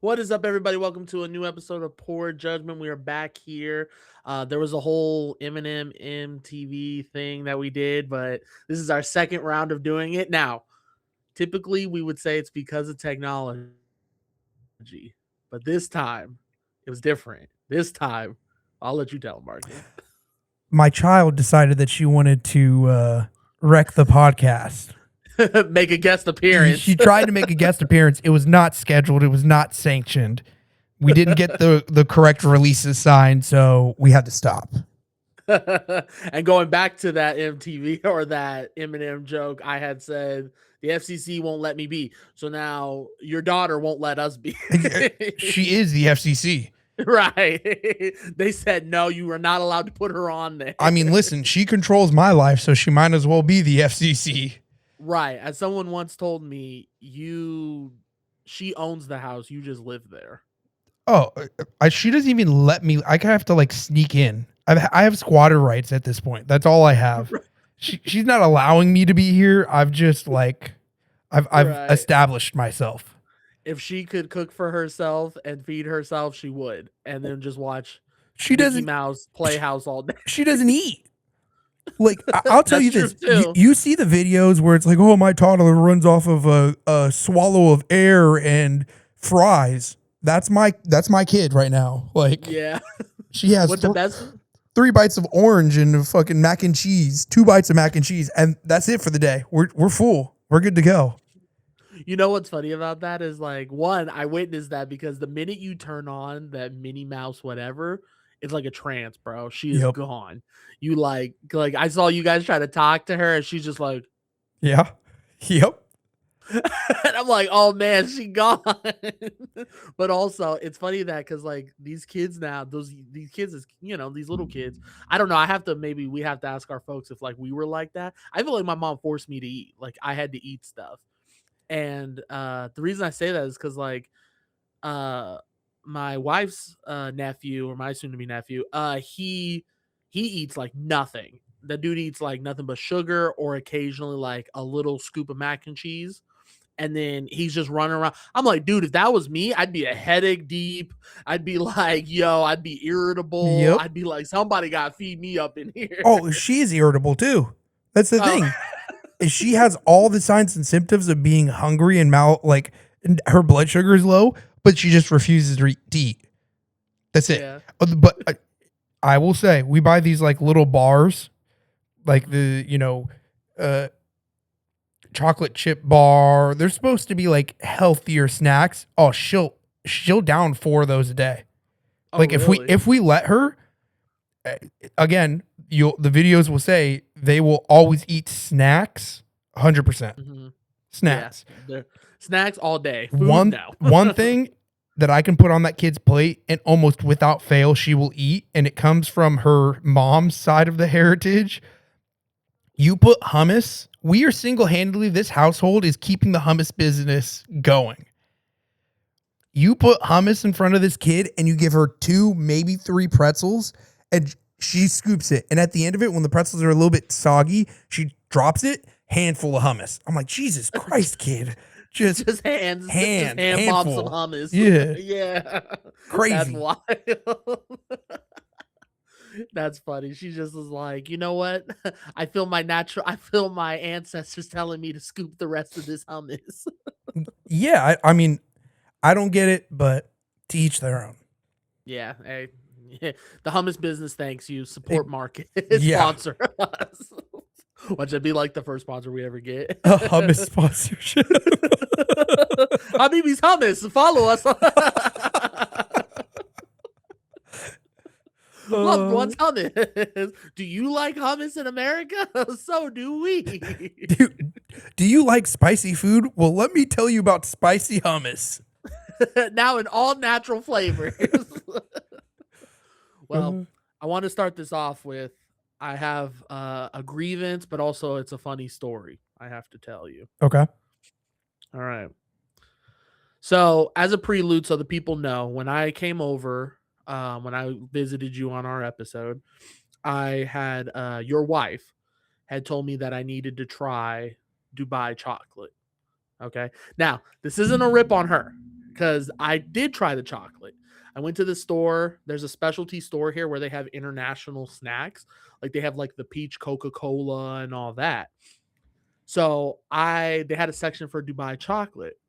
What is up, everybody? Welcome to a new episode of Poor Judgment. We are back here. There was a whole Eminem MTV thing that we did, but this is our second round of doing it. Now, typically we would say it's because of technology, but this time it was different. This time, I'll let you tell, Marcus. My child decided that she wanted to wreck the podcast. Make a guest appearance. She tried to make a guest appearance. It was not scheduled. It was not sanctioned. We didn't get the correct releases signed, so we had to stop. And going back to that MTV or that Eminem joke, I had said the FCC won't let me be. So now your daughter won't let us be. She is the FCC. Right. They said, no, you are not allowed to put her on there. I mean, listen, she controls my life, so she might as well be the FCC. Right. As someone once told me, she owns the house. You just live there. Oh, she doesn't even let me. I have to like sneak in. I have squatter rights at this point. That's all I have. She's not allowing me to be here. I've just like, I've Right. established myself. If she could cook for herself and feed herself, she would, and then just watch She Mickey doesn't. Mouse Playhouse all day. She doesn't eat. Like I'll tell you That's this, true, too. you see the videos where it's like, oh, my toddler runs off of a swallow of air and fries. That's my kid right now. Like, Yeah. she has What the best? 3 bites of orange and a fucking mac and cheese, 2 bites of mac and cheese, and that's it for the day. We're full. We're good to go. You know what's funny about that is like, one, I witnessed that because the minute you turn on that Minnie Mouse whatever, it's like a trance, bro. She is Yep. gone. You like I saw you guys try to talk to her and she's just like, Yeah. Yep. and I'm like, oh man, she gone. But also, it's funny that because like these kids now, these kids is these little kids. I don't know. Maybe we have to ask our folks if like we were like that. I feel like my mom forced me to eat. Like I had to eat stuff, and the reason I say that is because like my wife's nephew or my soon to be nephew, he eats like nothing. The dude eats like nothing but sugar or occasionally like a little scoop of mac and cheese, and then he's just running around. I'm like, dude, if that was me, I'd be a headache deep. I'd be like, yo, I'd be irritable. Yep. I'd be like, somebody got to feed me up in here. Oh, she's irritable too. That's the thing. She has all the signs and symptoms of being hungry and her blood sugar is low, but she just refuses to eat. That's it. Yeah. But I will say, we buy these like little bars, like the chocolate chip bar. They're supposed to be like healthier snacks. Oh, she'll down 4 of those a day. Oh, Like really? if we let her, again, the videos will say they will always eat snacks, 100%. Mm-hmm. Snacks. Yeah, snacks all day. Food, no. One thing that I can put on that kid's plate and almost without fail she will eat, and it comes from her mom's side of the heritage. You put hummus. We are single-handedly, this household is keeping the hummus business going. You put hummus in front of this kid and you give her 2, maybe 3 pretzels, and she scoops it. And at the end of it, when the pretzels are a little bit soggy, she drops it, handful of hummus. I'm like, Jesus Christ, kid. Just hand handful. bob some hummus. Yeah. Yeah. Crazy. That's wild. That's funny. She just was like, you know what? I feel my ancestors telling me to scoop the rest of this hummus. Yeah, I mean, I don't get it, but to each their own. Yeah. Hey, the hummus business thanks you. Support market. Yeah. Sponsor us. Watch that be like the first sponsor we ever get. A hummus sponsorship. Habibi's Hummus. Follow us. Loved ones hummus. Do you like hummus in America? So do we. Do you like spicy food? Well, let me tell you about spicy hummus. Now in all natural flavors. Well, I want to start this off with I have a grievance, but also it's a funny story I have to tell you. Okay. All right. So as a prelude, so the people know, when I came over, when I visited you on our episode, I had your wife had told me that I needed to try Dubai chocolate. Okay. Now, this isn't a rip on her. because I did try the chocolate. I went to the store. There's a specialty store here where they have international snacks. Like they have like the peach Coca-Cola and all that. So they had a section for Dubai chocolate.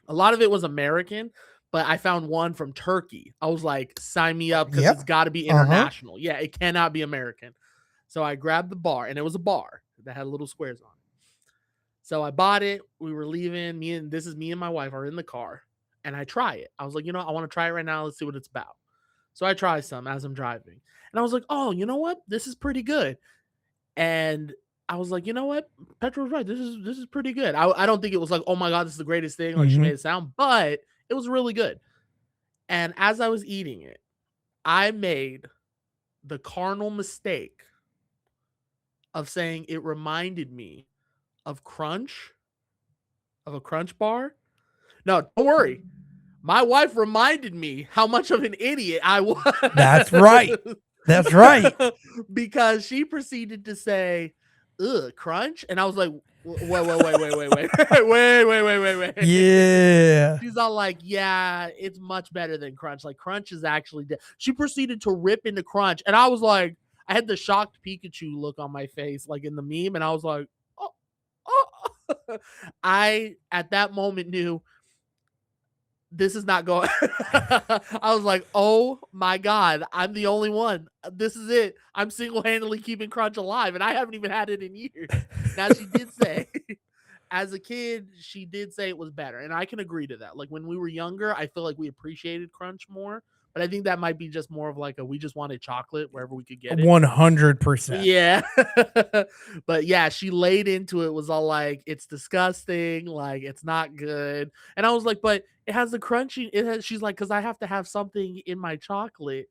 A lot of it was American, but I found one from Turkey. I was like, sign me up because it's Yep. got to be Uh-huh. international. Yeah, it cannot be American. So I grabbed the bar, and it was a bar that had little squares on it. So I bought it. We were leaving. Me and my wife are in the car, and I try it. I was like, I want to try it right now. Let's see what it's about. So I try some as I'm driving, and I was like, oh, you know what? This is pretty good. And I was like, you know what? Petra was right. This is pretty good. I don't think it was like, oh my god, this is the greatest thing. Like she Mhm. made it sound, but it was really good. And as I was eating it, I made the carnal mistake of saying it reminded me of of a crunch bar. No, don't worry. My wife reminded me how much of an idiot I was. That's right. That's right. Because she proceeded to say, ugh, crunch. And I was like, wait. Yeah. She's all like, yeah, it's much better than crunch. Like crunch is actually she proceeded to rip into crunch. And I was like, I had the shocked Pikachu look on my face, like in the meme. And I was like, oh. I, at that moment, knew this is not going. I was like, oh my god, I'm the only one. This is it. I'm single-handedly keeping crunch alive, and I haven't even had it in years. Now she did say, as a kid, she did say it was better, and I can agree to that. Like when we were younger, I feel like we appreciated crunch more, but I think that might be just more of like we just wanted chocolate wherever we could get it. 100%. Yeah. But yeah, she laid into it, was all like, it's disgusting, like it's not good. And I was like, but it has the crunchy, she's like, because I have to have something in my chocolate.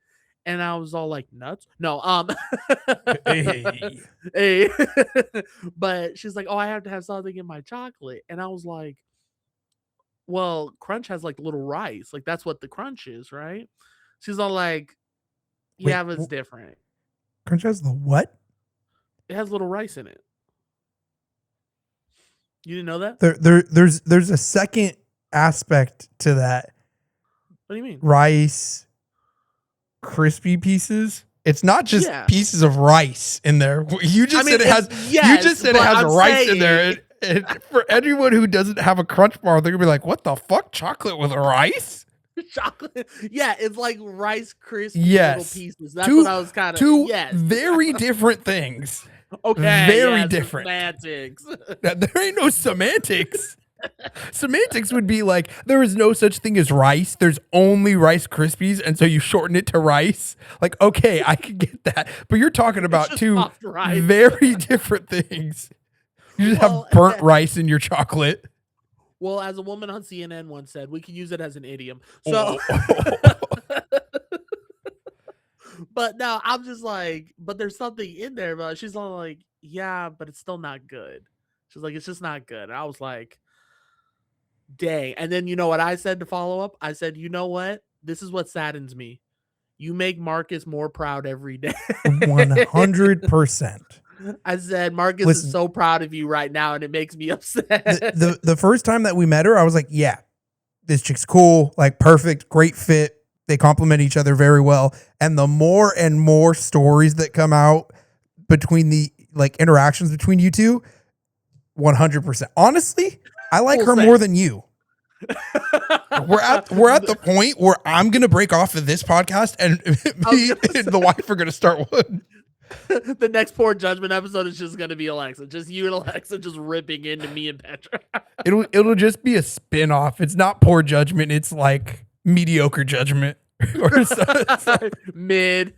And I was all like, nuts? No, Hey. hey. But she's like, oh, I have to have something in my chocolate. And I was like, well, crunch has like little rice. Like that's what the crunch is, right? She's all like, Wait, yeah, but it's different. crunch has the what? It has little rice in it. You didn't know that? There's a second aspect to that. What do you mean? Rice, crispy pieces. It's not just pieces of rice in there. You just said it has. Yes, you just said it has rice in there. saying- And for anyone who doesn't have a crunch bar, they're gonna be like, "What the fuck? Chocolate with rice?" Chocolate. Yeah, it's like Rice Krispies little pieces. That's Two- what I was kind of. Two Yes. very different things. Okay. Very yes, different. Semantics. There ain't no semantics. Semantics would be like, there is no such thing as rice. There's only Rice Krispies, and so you shorten it to rice. Like, okay, I can get that. But you're talking about just two puffed rice. very different things. You just have burnt rice in your chocolate. Well, as a woman on CNN once said, we can use it as an idiom. So, but no, I'm just like, but there's something in there. But she's all like, yeah, but it's still not good. She's like, it's just not good. And I was like, dang. And then you know what I said to follow up? I said, you know what? This is what saddens me. You make Marcus more proud every day. 100%. I said, Marcus is so proud of you right now, and it makes me upset. The first time that we met her, I was like, yeah, this chick's cool, like perfect, great fit. They complement each other very well. And the more and more stories that come out between the like interactions between you two, 100%. Honestly, I like her more than you. We're at the point where I'm gonna break off of this podcast, and me and the wife are gonna start one. The next Poor Judgment episode is just gonna be Alexa, just you and Alexa just ripping into me and Petra. It'll just be a spin-off. It's not Poor Judgment. It's like Mediocre Judgment or mid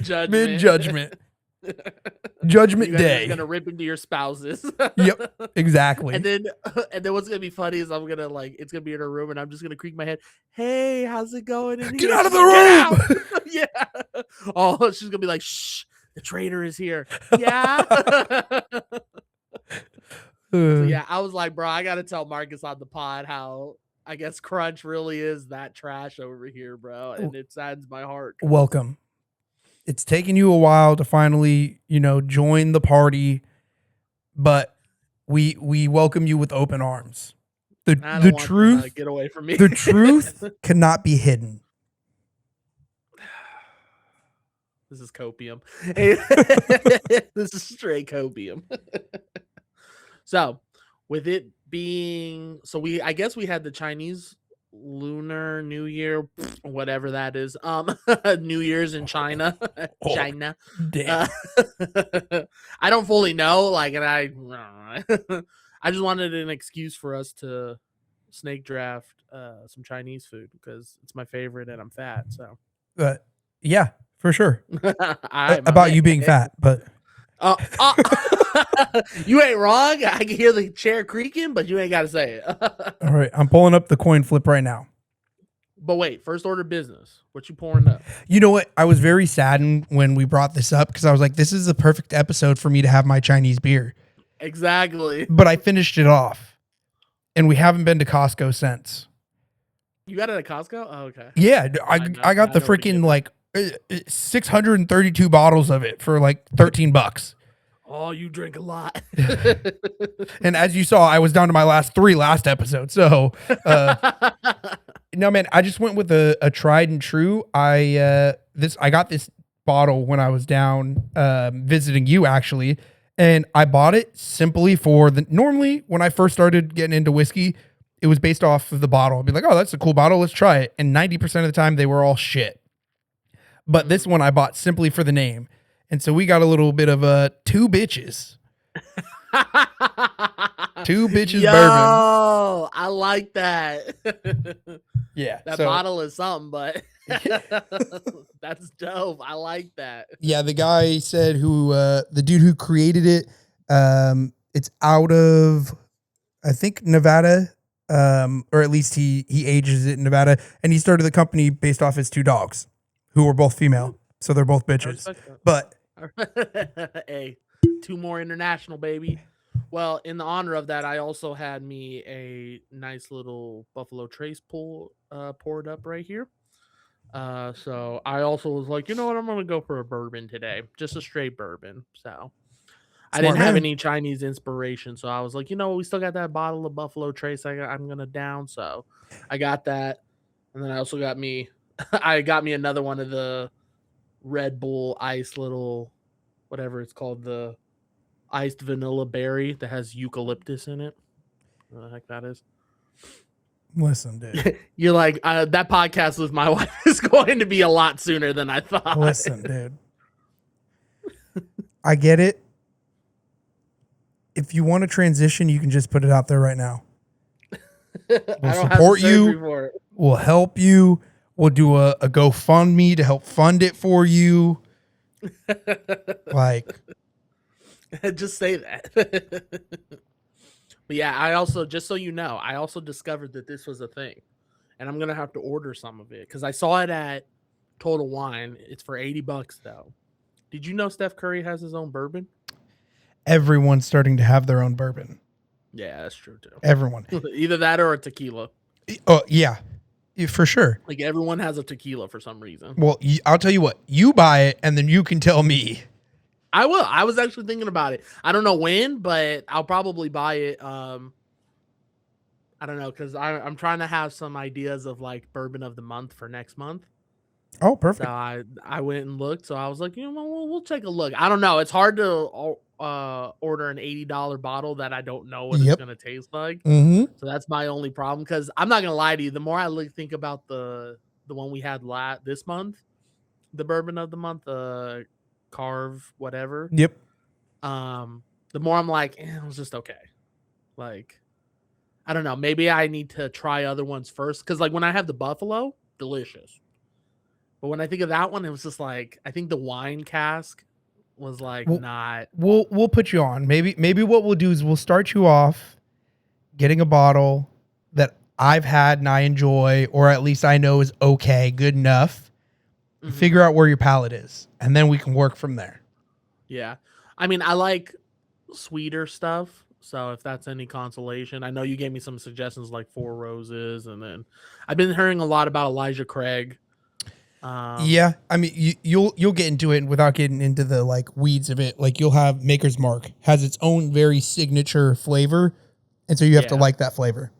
judgment. Mid judgment. Judgment Day. You're gonna rip into your spouses. Yep, exactly. And then what's gonna be funny is I'm gonna it's gonna be in her room and I'm just gonna creak my head. Hey, how's it going? Get out of the room. Yeah. Oh, she's gonna be like, shh, the traitor is here. Yeah. So yeah, I was like, bro, I gotta tell Marcus on the pod how I guess crunch really is that trash over here, bro, and it saddens my heart. Welcome. It's taken you a while to finally, join the party, but we welcome you with open arms. I The don't want them to truth get away from me. the truth cannot be hidden. This is copium. Hey, this is straight copium. So, with it being I guess we had the Chinese Lunar New Year, whatever that is. New Year's in China, Oh, China. damn. Uh, I don't fully know, like, and I just wanted an excuse for us to snake draft some Chinese food because it's my favorite and I'm fat. So, Yeah, for sure. all right, my About you man. being fat, but Uh, uh, you ain't wrong. I can hear the chair creaking, but you ain't got to say it. all right, I'm pulling up the coin flip right now. But wait, first order of business. What you pouring up? You know what? I was very saddened when we brought this up because I was like, this is the perfect episode for me to have my Chinese beer. Exactly. But I finished it off, and we haven't been to Costco since. You got it at Costco? Oh, okay. Yeah, I got the freaking like 632 bottles of it for like $13. Oh, you drink a lot. And as you saw, I was down to my last 3 last episode. So, no, man, I just went with a tried and true. I got this bottle when I was down visiting you actually, and I bought it simply for normally when I first started getting into whiskey, it was based off of the bottle. I'd be like, oh, that's a cool bottle, let's try it. And 90% of the time they were all shit. But this one I bought simply for the name. And so we got a little bit of two bitches. Two bitches bourbon. I like that. Yeah. That bottle is something, but that's dope. I like that. Yeah, the guy said the dude who created it, it's out of, I think, Nevada, or at least he ages it in Nevada, and he started the company based off his 2 dogs, who were both female, so they're both bitches. But hey, 2 more international, baby. Well, in the honor of that, I also had me a nice little Buffalo Trace poured up right here. So I also was like, you know what, I'm gonna go for a bourbon today, just a straight bourbon. So I didn't have any Chinese inspiration, so I was like, you know, we still got that bottle of Buffalo Trace I'm gonna down. So I got that, and then I also got me another one of the Red Bull ice little, whatever it's called, the iced vanilla berry that has eucalyptus in it. What the heck that is? Listen, dude. You're like, that podcast with my wife is going to be a lot sooner than I thought. Listen, dude. I get it. If you want to transition, you can just put it out there right now. We'll support you. We'll help you. We'll do a GoFundMe to help fund it for you. Like, just say that. But yeah, I also, just so you know, I also discovered that this was a thing, and I'm gonna have to order some of it because I saw it at Total Wine. It's for $80 though. Did you know Steph Curry has his own bourbon? Everyone's starting to have their own bourbon. Yeah, that's true too. Everyone. Either that or a tequila. Oh, yeah. For sure. Like everyone has a tequila for some reason. Well, I'll tell you what. You buy it, and then you can tell me. I will. I was actually thinking about it. I don't know when, but I'll probably buy it. I don't know, because I'm trying to have some ideas of like bourbon of the month for next month. Oh, perfect. So I went and looked. So I was like, you know, we'll take a look. I don't know. It's hard to order an $80 bottle that I don't know what it's gonna taste like. Mm-hmm. So that's my only problem. Because I'm not gonna lie to you. The more I think about the one we had this month, the bourbon of the month, Carve whatever. Yep. The more I'm like, it was just okay. Like, I don't know. Maybe I need to try other ones first. Because like when I have the Buffalo, delicious. But when I think of that one, it was just like, I think the wine cask was like not. We'll put you on. Maybe what we'll do is we'll start you off getting a bottle that I've had and I enjoy, or at least I know is okay, good enough. Mm-hmm. Figure out where your palate is, and then we can work from there. Yeah. I mean, I like sweeter stuff. So if that's any consolation, I know you gave me some suggestions like Four Roses, and then I've been hearing a lot about Elijah Craig. Yeah, I mean, you'll get into it without getting into the like weeds of it. Like you'll have Maker's Mark has its own very signature flavor, and so you have to like that flavor.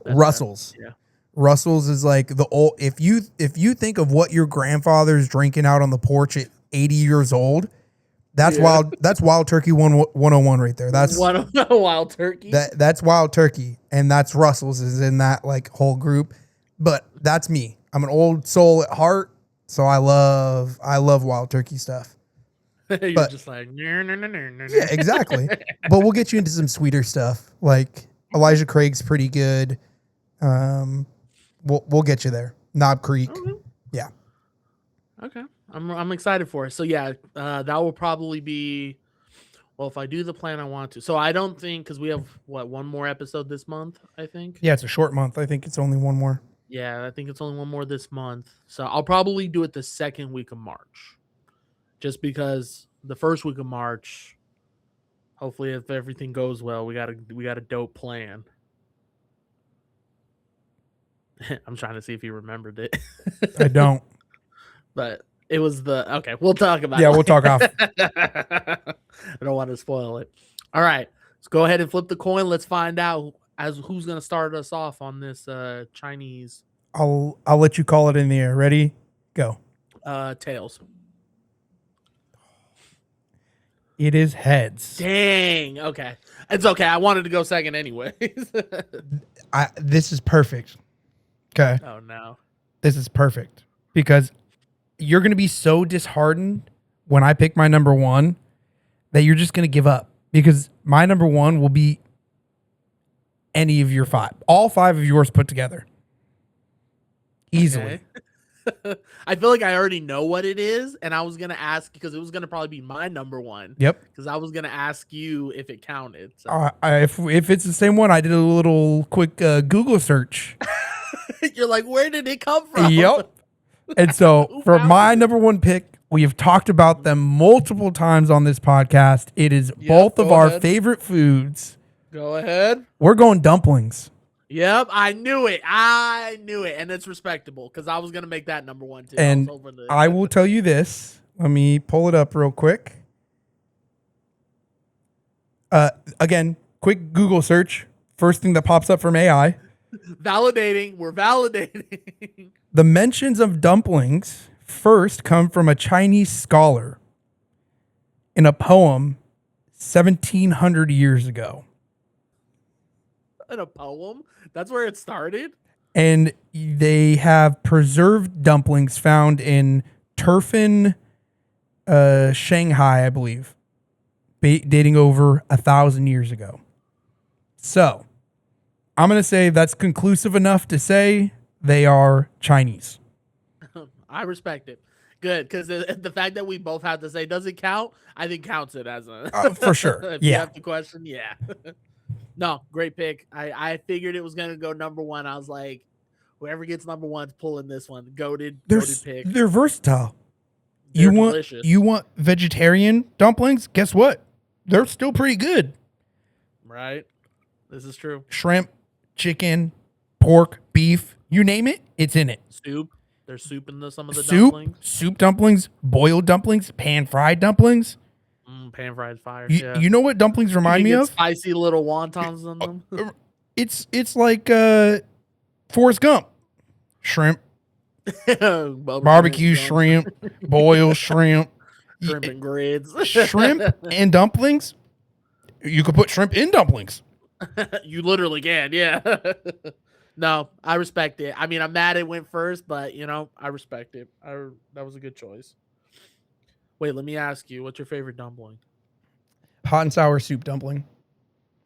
That's fair. Russell's. Yeah. Russell's is like the old. If you think of what your grandfather's drinking out on the porch at 80 years old, that's Yeah. wild. That's Wild Turkey 101 right there. That's One of the wild turkey. that's Wild Turkey, and that's Russell's is in that like whole group. But that's me. I'm an old soul at heart, so I love Wild Turkey stuff. You're But just like, yeah, exactly. But we'll get you into some sweeter stuff. Like Elijah Craig's pretty good. We'll get you there. Knob Creek. Okay. Yeah. Okay. I'm excited for it. So yeah, that will probably be, well, if I do the plan I want to. So I don't think, because we have one more episode this month, I think. Yeah, it's a short month. I think it's only one more. Yeah, I think it's only one more this month. So I'll probably do it the second week of March. Just because the first week of March, hopefully if everything goes well, we got a dope plan. I'm trying to see if he remembered it. I don't. But it was okay, we'll talk about it. Yeah, we'll talk off. I don't want to spoil it. All right. Let's go ahead and flip the coin. Let's find out as who's gonna start us off on this Chinese I'll let you call it in the air. Ready? Go. tails. It is heads. Dang. Okay. It's okay. I wanted to go second anyways. This is perfect. Okay. Oh no. This is perfect because you're going to be so disheartened when I pick my number one that you're just going to give up because my number one will be any of your five, all five of yours put together. Easily. Okay. I feel like I already know what it is, and I was gonna ask because it was gonna probably be my number one. Yep. Because I was gonna ask you if it counted. So. If it's the same one, I did a little quick Google search. You're like, where did it come from? Yep. And so for my number one pick, we have talked about them multiple times on this podcast. It is both of our favorite foods. Go ahead. We're going dumplings. Yep, I knew it. And it's respectable because I was gonna make that number one too. And I will tell you this. Let me pull it up real quick. Again, quick Google search. First thing that pops up from AI. Validating. We're validating. The mentions of dumplings first come from a Chinese scholar in a poem 1,700 years ago. In a poem? That's where it started? And they have preserved dumplings found in Turfan, Shanghai, I believe, dating over 1,000 years ago. So I'm going to say that's conclusive enough to say they are Chinese. I respect it. Good, because the fact that we both have to say, does it count? I think counts it as a... For sure. If yeah. you have the question, yeah. No, great pick. I figured it was going to go number one. I was like, whoever gets number one's pulling this one. Goated pick. They're versatile. They're delicious. You want vegetarian dumplings? Guess what? They're still pretty good. Right? This is true. Shrimp, chicken, pork, beef, you name it, it's in it. Soup. There's soup in some of the dumplings. Soup dumplings, boiled dumplings, pan-fried dumplings. Pan fried fire. You know what dumplings remind me of? Spicy little wontons in them. It's like Forrest Gump. Shrimp, barbecue shrimp, boiled shrimp, shrimp and grits, shrimp and dumplings. You could put shrimp in dumplings. You literally can, yeah. No, I respect it. I mean, I'm mad it went first, but I respect it. That was a good choice. Wait, let me ask you, what's your favorite dumpling? Hot and sour soup dumpling.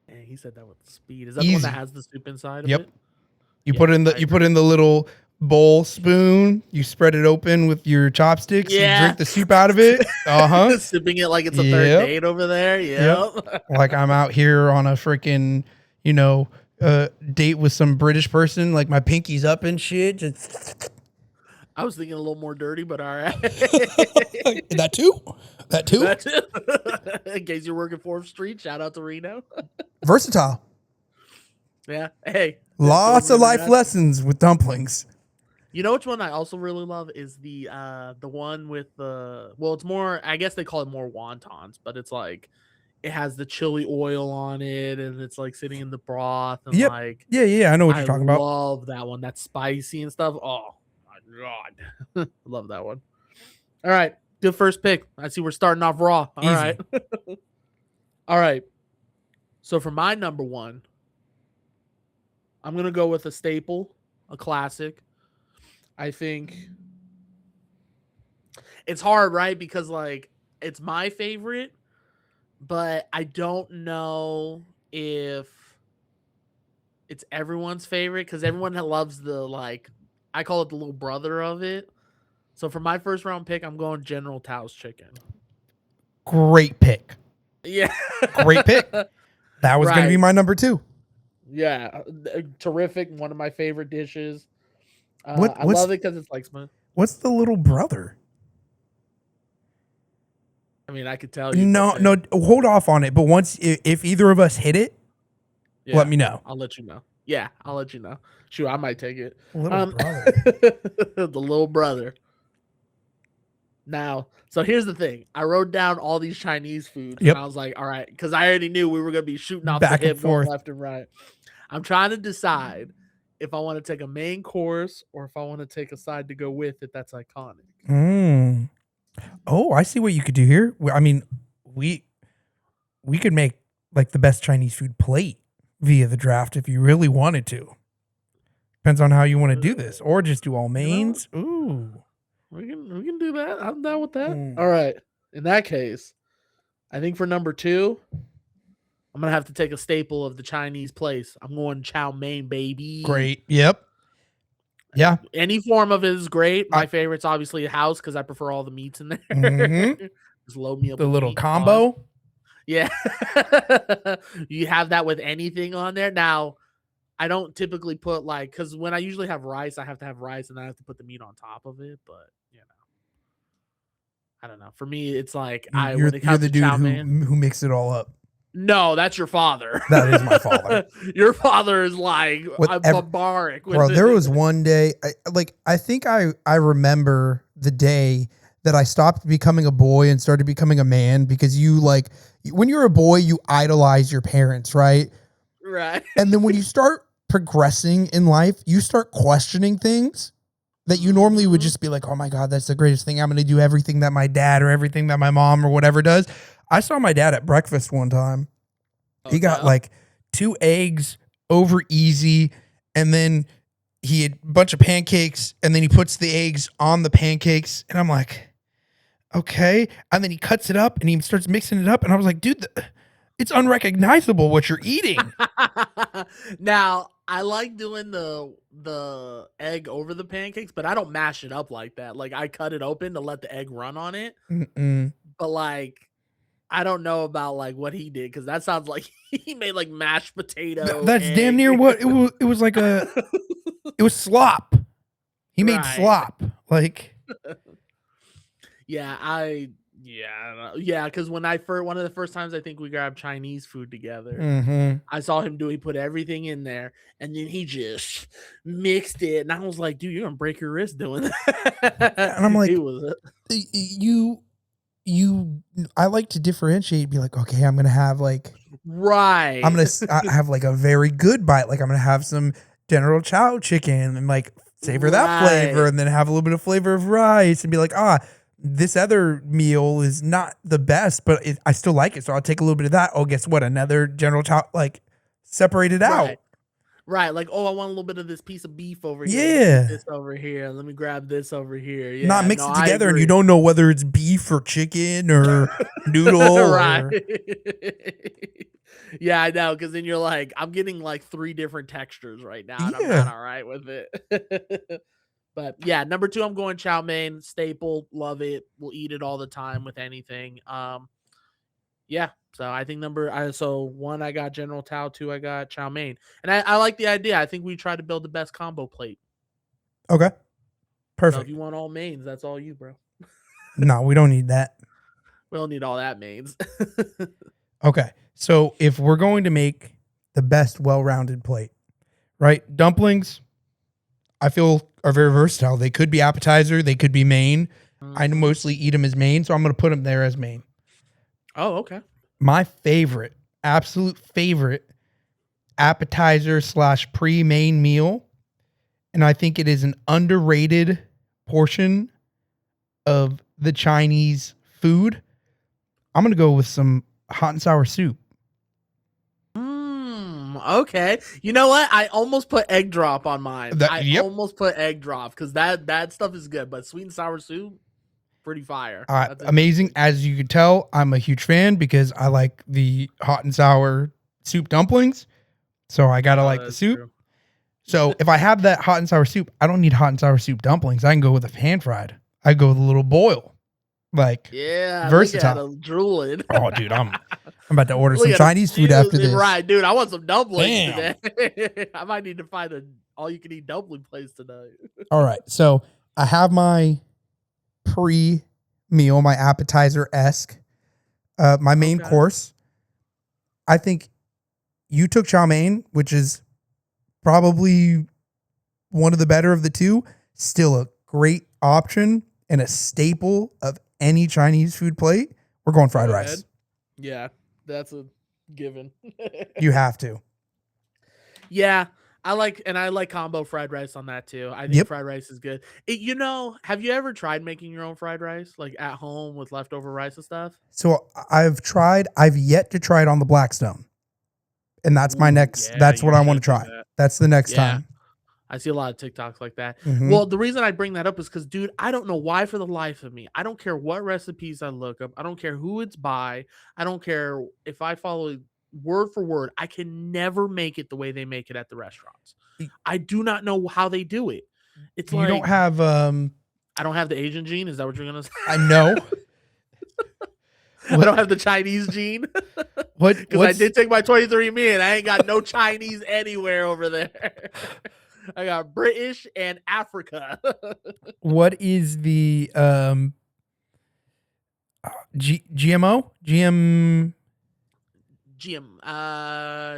Hey, he said that with speed. Is that the one that has the soup inside of it? You put in the little bowl spoon, you spread it open with your chopsticks, you drink the soup out of it. Sipping it like it's a third date over there. Yep. Like I'm out here on a freaking, date with some British person, like my pinky's up and shit. Just I was thinking a little more dirty, but all right. That too. In case you're working 4th Street, shout out to Reno. Versatile. Yeah. Hey. Lots of life lessons with dumplings. You know which one I also really love is the one with it's more, I guess they call it more wontons, but it's like it has the chili oil on it, and it's like sitting in the broth, and Yep. like Yeah. I know what I you're talking about. love that one. That's spicy and stuff. Oh my god, love that one. All right, good first pick. I see we're starting off raw. All Easy. right, all right. So for my number one, I'm gonna go with a staple, a classic. I think it's hard, right? Because like it's my favorite, but I don't know if it's everyone's favorite because everyone loves the like I call it the little brother of it. So for my first round pick, I'm going General Tao's chicken. Great pick. Yeah. Great pick. That was going to be Right. my number 2. Yeah. Terrific. One of my favorite dishes. I What's love it because it's like smooth. what's the little brother? I mean, I could tell you. No, But no, hold off on it. But once if either of us hit it, yeah, let me know. I'll let you know. Yeah, I'll let you know. Shoot, I might take it. Little brother. The little brother. Now, so here's the thing. I wrote down all these Chinese food, and Yep. I was like, all right, because I already knew we were gonna be shooting off Back the and hip, going forth. left and right. I'm trying to decide if I want to take a main course or if I want to take a side to go with it that's iconic. Mm. Oh, I see what you could do here. I mean, we could make like the best Chinese food plate via the draft if you really wanted to. Depends on how you want to do this, or just do all mains. Ooh, We can do that. I'm down with that. Mm. All right. In that case, I think for number 2, I'm gonna have to take a staple of the Chinese place. I'm going chow mein, baby. Great. Yep. Yeah. Any form of it is great. My I- favorite's obviously a house because I prefer all the meats in there. Mhm. Just load me up The with little meat. combo. Pause. Yeah. You have that with anything on there. Now, I don't typically put like because when I usually have rice, I have to have rice and then I have to put the meat on top of it. But I don't know. For me, it's like when it You're comes the to dude chow mein. who mixed it all up. No, that's your father. That is my father. Your father is like barbaric with Bro, it. there was one day, I think I remember the day that I stopped becoming a boy and started becoming a man because you like, when you're a boy, you idolize your parents, right? Right. And then when you start progressing in life, you start questioning things that you normally would just be like, oh my God, that's the greatest thing. I'm going to do everything that my dad or everything that my mom or whatever does. I saw my dad at breakfast one time. He got like 2 eggs over easy, and then he had a bunch of pancakes, and then he puts the eggs on the pancakes, and I'm like, okay. And then he cuts it up and he starts mixing it up, and I was like, dude, it's unrecognizable what you're eating. Now, I like doing the egg over the pancakes, but I don't mash it up like that. Like I cut it open to let the egg run on it. Mm-mm. But like I don't know about like what he did because that sounds like he made like mashed potato. That's egg. damn near what it was. It was like it was slop. He made Right. slop. Like, Yeah, because when one of the first times I think we grabbed Chinese food together, mhm. I saw him he put everything in there and then he just mixed it. And I was like, dude, you're gonna break your wrist doing that. And I'm like, He was I like to differentiate, be like, okay, I'm gonna have like, right. I'm gonna have like a very good bite. Like I'm gonna have some General Chow chicken and like savor that flavor, and then have a little bit of flavor of rice and be like, this other meal is not the best, but I still like it, so I'll take a little bit of that. Oh, guess what? Another General Chow, like separate it out. Right, like, oh, I want a little bit of this piece of beef over here. Yeah. This over here. Let me grab this over here. Yeah, Not mix it together, and you don't know whether it's beef or chicken or noodle. Right. Or... Yeah, I know. Because then you're like, I'm getting like 3 different textures right now, and I'm Yeah. not all right with it. But yeah, number 2, I'm going chow mein, staple, love it. We'll eat it all the time with anything. Yeah, so I think so 1, I got General Tao, 2, I got chow mein, and I like the idea. I think we try to build the best combo plate. Okay, perfect. So if you want all mains, that's all you, bro. No, we don't need that. We don't need all that mains. Okay, so if we're going to make the best well-rounded plate, right? Dumplings, I feel are very versatile. They could be appetizer, they could be main. I mostly eat them as main, so I'm going to put them there as main. Oh, okay. My favorite, absolute favorite appetizer slash pre-main meal, and I think it is an underrated portion of the Chinese food. I'm gonna go with some hot and sour soup. Okay. You know what? I almost put egg drop on mine. That I yep. almost put egg drop because that stuff is good, but sweet and sour soup, pretty fire. That's Amazing. interesting. As you can tell, I'm a huge fan because I like the hot and sour soup dumplings. So I gotta Oh, like the that's soup. true. So if I have that hot and sour soup, I don't need hot and sour soup dumplings. I can go with a pan fried. I go with a little boil. Like Yeah, look at versatile. him drooling. Oh, dude, I'm about to order Look some at him Chinese food after choosing. this. Right, dude. I want some dumplings Damn. today. I might need to find a all you can eat dumpling place tonight. All right. So I have my pre meal, my appetizer esque, my main Okay. course. I think you took chow mein, which is probably one of the better of the two. Still a great option and a staple of any Chinese food plate. We're going fried rice. Arrowhead. Yeah, that's a given. You have to. Yeah, I like combo fried rice on that too. I think Yep. fried rice is good. Have you ever tried making your own fried rice like at home with leftover rice and stuff? So I've yet to try it on the Blackstone. And Ooh, yeah, that's you what I want to should do try. that. That's the next Yeah. time. I see a lot of TikToks like that. Mm-hmm. Well, the reason I bring that up is because, dude, I don't know why for the life of me. I don't care what recipes I look up. I don't care who it's by. I don't care if I follow word for word. I can never make it the way they make it at the restaurants. I do not know how they do it. It's You don't like have I don't have the Asian gene. Is that what you're gonna say? I know. I don't have the Chinese gene because I What's did take my 23andMe and I ain't got no Chinese anywhere over there. I got British and Africa. what is the GMO?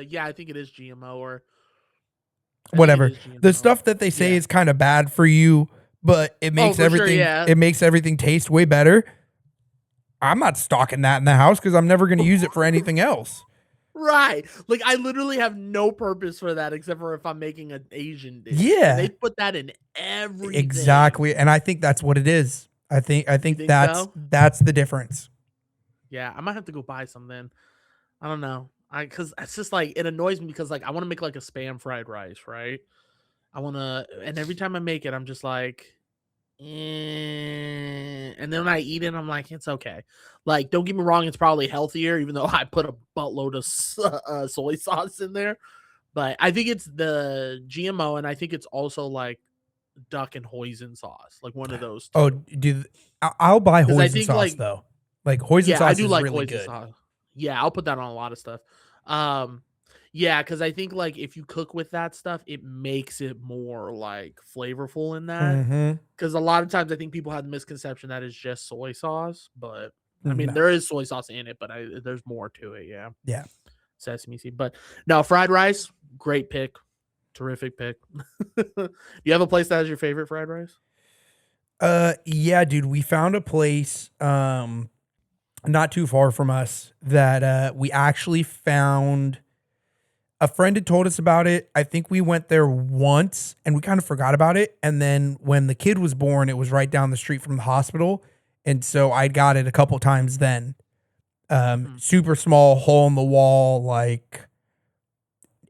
Yeah, I think it is GMO or I think it Whatever. is The GMO. stuff that they say Yeah. is kind of bad for you, but Oh, for sure. Yeah. it makes everything taste way better. I'm not stocking that in the house because I'm never going to use it for anything else. Right. Like I literally have no purpose for that except for if I'm making an Asian dish. And Yeah, they put that in everything. exactly. And I think that's what it is. I You think think so? that's the difference. Yeah, I might have to go buy some then. I don't know. Cause it's just like it annoys me because like I want to make like a spam fried rice, right? I wanna and every time I make it, I'm just like, and then when I eat it, I'm like, it's okay. Like, don't get me wrong, it's probably healthier, even though I put a buttload of soy sauce in there. But I think it's the GMO, and I think it's also like duck and hoisin sauce, like one of those Oh, two. I'll buy Because I hoisin think sauce like though. Like hoisin yeah, I sauce do is like really hoisin good. sauce. Yeah, I'll put that on a lot of stuff. Um, yeah, because I think like if you cook with that stuff, it makes it more like flavorful in that. Mm-hmm. Because a lot of times I think people have the misconception that it's just soy sauce, but I mean No. there is soy sauce in it, but there's more to it. Yeah, Yeah. sesame seed. But no, fried rice, great pick, terrific pick. You have a place that has your favorite fried rice? Yeah, dude, we found a place not too far from us that we actually found. A friend had told us about it. I think we went there once and we kind of forgot about it. And then when the kid was born, it was right down the street from the hospital. And so I got it a couple times then. Mhm. Super small hole in the wall, like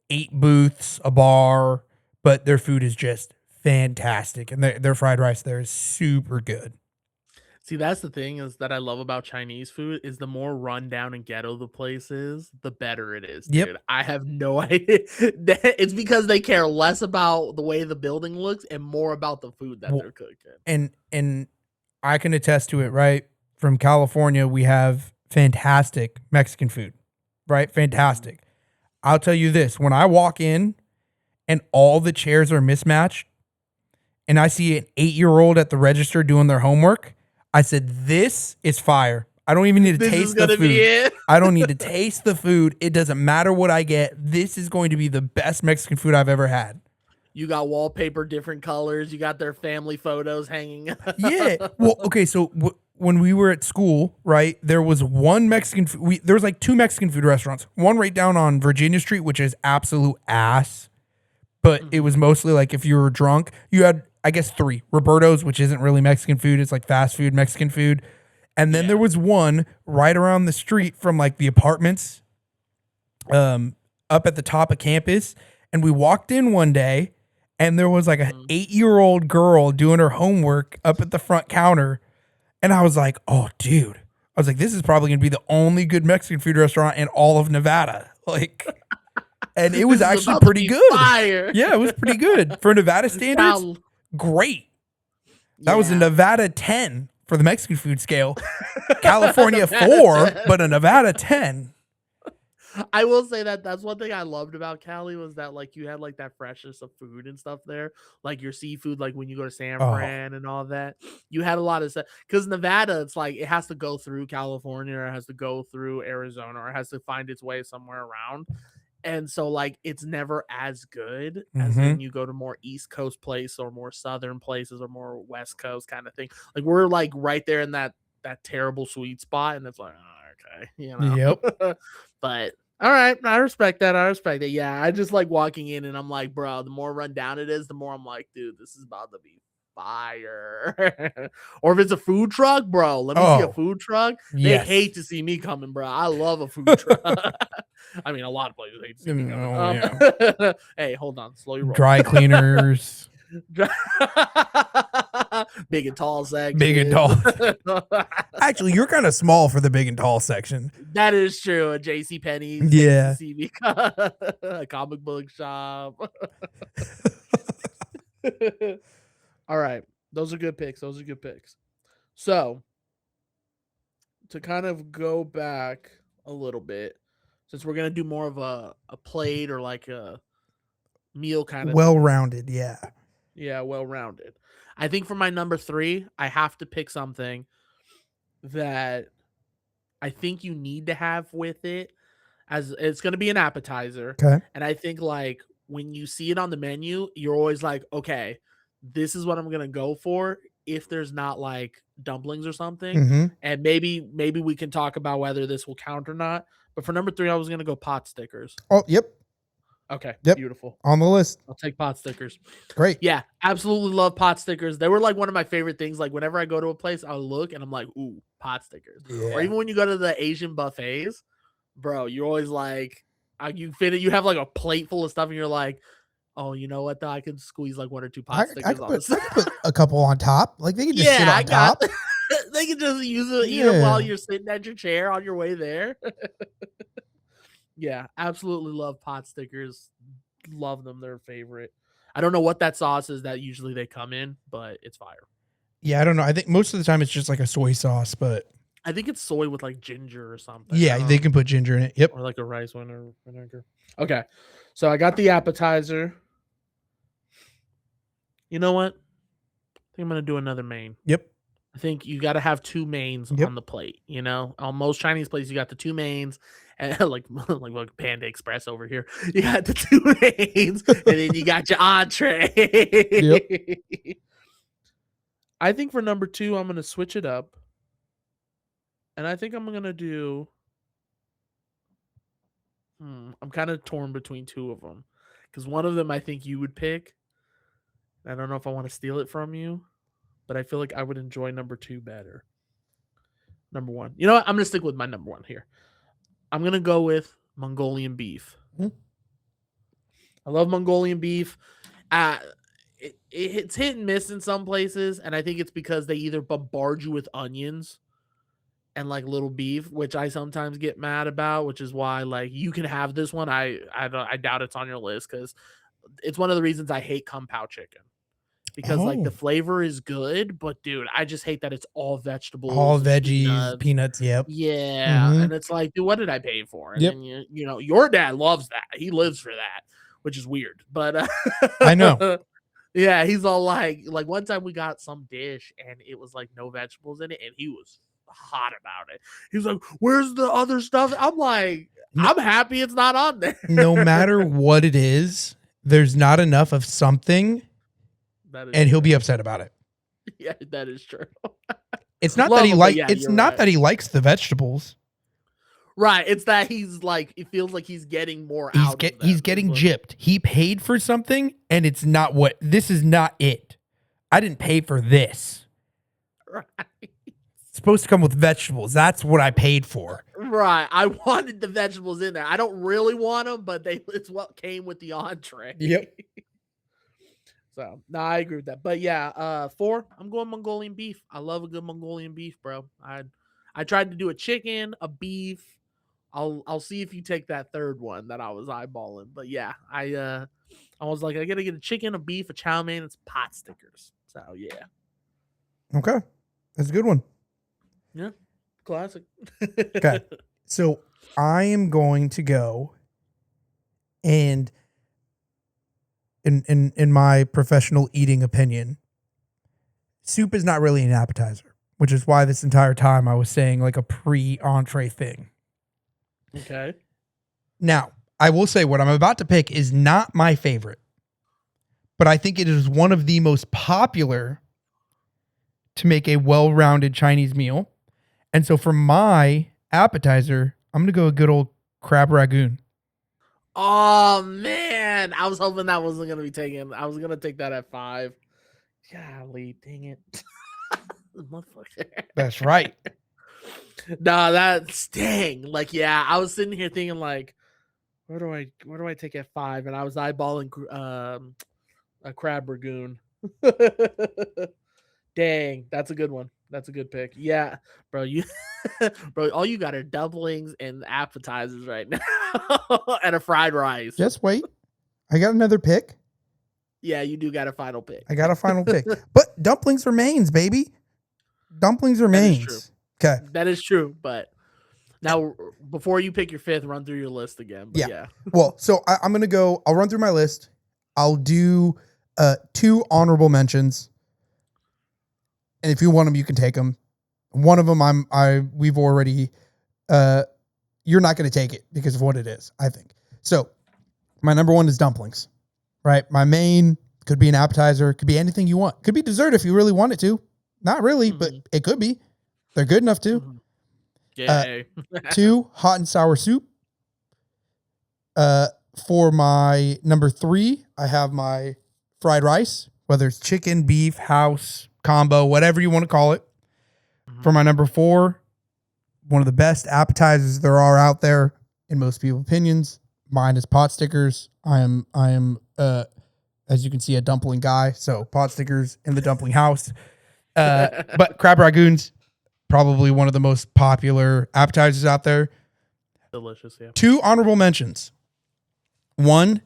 8 booths, a bar, but their food is just fantastic. And their fried rice there is super good. See, that's the thing is that I love about Chinese food is the more rundown and ghetto the place is, the better it is, Yep. dude. I have no idea. It's because they care less about the way the building looks and more about the food that Well, they're cooking. and I can attest to it, right? From California, we have fantastic Mexican food, right? Fantastic. I'll tell you this, when I walk in and all the chairs are mismatched and I see an 8-year-old at the register doing their homework, I said, this is fire. I don't even need to This is taste the gonna be food. it. I don't need to taste the food. It doesn't matter what I get. This is going to be the best Mexican food I've ever had. You got wallpaper, different colors. You got their family photos hanging. Yeah. Well, okay. So when we were at school, right, there was one Mexican there was like two Mexican food restaurants. One right down on Virginia Street, which is absolute ass. But it was Mhm. mostly like if you were drunk, you had, I guess, three. Roberto's, which isn't really Mexican food, it's like fast food Mexican food. And then there Yeah. was one right around the street from like the apartments, up at the top of campus. And we walked in one day and there was like an Mhm. 8-year-old girl doing her homework up at the front counter. And I was like, oh, dude. I was like, this is probably gonna be the only good Mexican food restaurant in all of Nevada. Like, and it was This is actually about to pretty be good. fire. Yeah, it was pretty good. For Nevada This standards, sound great. That was a yeah. Nevada 10 for the Mexican food scale. California 4, but a Nevada 10. I will say that that's one thing I loved about Cali was that like you had like that freshness of food and stuff there, like your seafood, like when you go to San Oh, Fran and all that, you had a lot of stuff. Because Nevada, it's like it has to go through California, or it has to go through Arizona, or it has to find its way somewhere around. And so like it's never as good as mm-hmm. when you go to more East Coast place or more Southern places or more West Coast kind of thing. Like we're like right there in that terrible sweet spot, and it's like, oh, okay, you know. Yep. But all right, I respect that. I respect it. Yeah, I just like walking in and I'm like, bro, the more run down it is, the more I'm like, dude, this is about to be fire. Or if it's a food truck, bro, let me see a Oh, food truck. They yes. hate to see me coming, bro. I love a food truck. I mean, a lot of places hate to see me coming. Oh, yeah. Hey, hold on, slow your roll. Dry cleaners, Big and tall big and section. tall. Actually, you're kind of small for the big and tall section. That is true. A J.C. Penney's hates Yeah. to see me. A comic book shop. All right, those are good picks. Those are good picks. So to kind of go back a little bit, since we're gonna do more of a plate or like a meal kind of Well thing. rounded, yeah. Yeah, well rounded. I think for my number 3, I have to pick something that I think you need to have with it, as it's going to be an appetizer. Okay. And I think like when you see it on the menu, you're always like, okay, this is what I'm going to go for if there's not like dumplings or something. Mm-hmm. And maybe we can talk about whether this will count or not. But for number 3, I was going to go pot stickers. Oh, yep. Okay, Yep. beautiful. On the list. I'll take pot stickers. Great. Yeah, absolutely love pot stickers. They were like one of my favorite things. Like whenever I go to a place, I'll look and I'm like, ooh, pot stickers. Or Yeah. even when you go to the Asian buffets, bro, you're always like, you fit it. You have like a plate full of stuff, and you're like, oh, you know what? Though I can squeeze like 1 or 2 pot I stickers could on put, this. I could put a couple on top. Like they could just sit Yeah, I on got. top. They can just eat them Yeah. while you're sitting at your chair on your way there. Yeah, absolutely love pot stickers. Love them. They're a favorite. I don't know what that sauce is that usually they come in, but it's fire. Yeah, I don't know. I think most of the time it's just like a soy sauce, but I think it's soy with like ginger or something. yeah, they can put ginger in it. Yep. Or like a rice vinegar. Okay, so I got the appetizer. You know what? I think I'm gonna do another main. Yep. I think you got to have 2 mains Yep. on the plate. You know, on most Chinese places, you got the 2 mains, and like Panda Express over here, you got the 2 mains, and then you got your entree. Yep. I think for number 2, I'm gonna switch it up, and I think I'm gonna do. I'm kind of torn between 2 of them, because one of them I think you would pick. I don't know if I want to steal it from you, but I feel like I would enjoy number 2 better. Number 1. You know what? I'm going to stick with my number 1 here. I'm going to go with Mongolian beef. Mhm. I love Mongolian beef. It's hit and miss in some places, and I think it's because they either bombard you with onions and like little beef, which I sometimes get mad about, which is why like you can have this one. I doubt it's on your list because it's one of the reasons I hate kung pao chicken. Because like the Oh, flavor is good, but dude, I just hate that it's all all vegetables and veggies, peanuts. peanuts. Yep. Yeah, Mm-hmm. and it's like, dude, what did I pay for? And Yep. then you know, your dad loves that. He lives for that, which is weird. But I know. yeah, he's all like one time we got some dish and it was like no vegetables in it, and he was hot about it. He was like, "Where's the other stuff?" I'm like, No, I'm happy it's not on there. no matter what it is, there's not enough of something, That is and he'll true. be upset about it. Yeah, that is true. It's not that Love he him, but like. yeah, It's you're not right. that he likes the vegetables. Right. It's that he's like, it feels like he's getting more out of He's them. Is getting what, gypped. He paid for something, and it's not what. This is not it. I didn't pay for this. right. It's supposed to come with vegetables. That's what I paid for. Right. I wanted the vegetables in there. I don't really want them, but it's what came with the entree. Yep. So no, I agree with that. But yeah, 4, I'm going Mongolian beef. I love a good Mongolian beef, bro. I tried to do a chicken, a beef. I'll see if you take that third one that I was eyeballing. But yeah, I was like, I gotta get a chicken, a beef, a chow mein, and some pot stickers. So yeah. Okay. That's a good one. Yeah. Classic. Okay. So I am going to go and in my professional eating opinion, soup is not really an appetizer, which is why this entire time I was saying like a pre-entree thing. Okay. Now, I will say what I'm about to pick is not my favorite, but I think it is one of the most popular to make a well-rounded Chinese meal. And so for my appetizer, I'm going to go a good old crab rangoon. Oh man, I was hoping that wasn't gonna be taken. I was gonna take that at 5. Golly, dang it, motherfucker. That's right. Nah, that's dang. Like, yeah, I was sitting here thinking like, where do I take at 5? And I was eyeballing a crab ragoon. Dang, that's a good one. That's a good pick. Yeah, bro, bro, all you got are dumplings and appetizers right now, and a fried rice. Just wait. I got another pick. Yeah, you do got a final pick. I got a final pick. But dumplings are mains, baby. Dumplings are That is true. mains. Okay. That is true. But now, before you pick your 5th, run through your list again. But yeah. Well, so I'm going to go, I'll run through my list. I'll do 2 honorable mentions. And if you want them, you can take them. One of them we've already, you're not going to take it because of what it is, I think. So my number 1 is dumplings, right? My main could be an appetizer, could be anything you want. Could be dessert if you really want it to. Not really, but it could be. They're good enough to. Yay. 2, hot and sour soup. For my number 3, I have my fried rice, whether it's chicken, beef, house, combo, whatever you want to call it. For my number 4, one of the best appetizers there are out there in most people's opinions. Mine is pot stickers. I am as you can see, a dumpling guy, so pot stickers in the dumpling house. But crab rangoons, probably one of the most popular appetizers out there. Delicious, yeah. 2 honorable mentions. 1,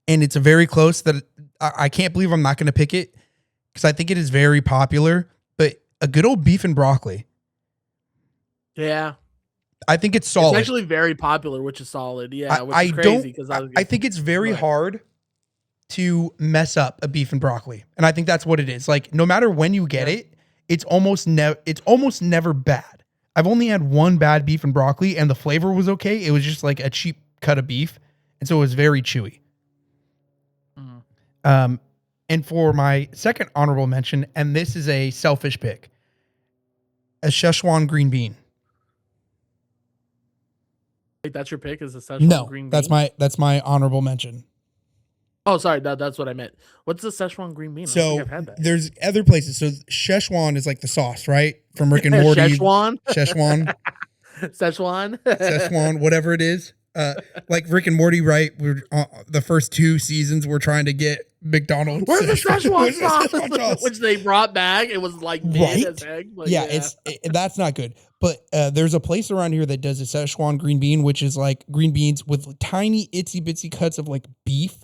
and it's a very close that I can't believe I'm not going to pick it because I think it is very popular, but a good old beef and broccoli. Yeah. I think it's solid. It's actually very popular, which is solid. Yeah, which I is crazy because I think it's very hard to mess up a beef and broccoli. And I think that's what it is. Like, no matter when you get it, it's almost never bad. I've only had one bad beef and broccoli and the flavor was okay. It was just like a cheap cut of beef. And so it was very chewy. And for my second honorable mention, and this is a selfish pick, a Szechuan green bean. Wait, that's your pick? Is a Szechuan green bean? That's my honorable mention. Oh, sorry, that's what I meant. What's the Szechuan green bean? I don't think I've had that. There's other places. So Szechuan is like the sauce, right? From Rick and Morty. Szechuan? Szechuan. Szechuan? Szechuan, whatever it is. Like Rick and Morty, right? We're the first 2 seasons we're trying to get McDonald's. Where's the Szechuan sauce? Which they brought back. It was like mid as heck. Yeah, that's not good. But there's a place around here that does a Szechuan green bean, which is like green beans with tiny itsy bitsy cuts of like beef,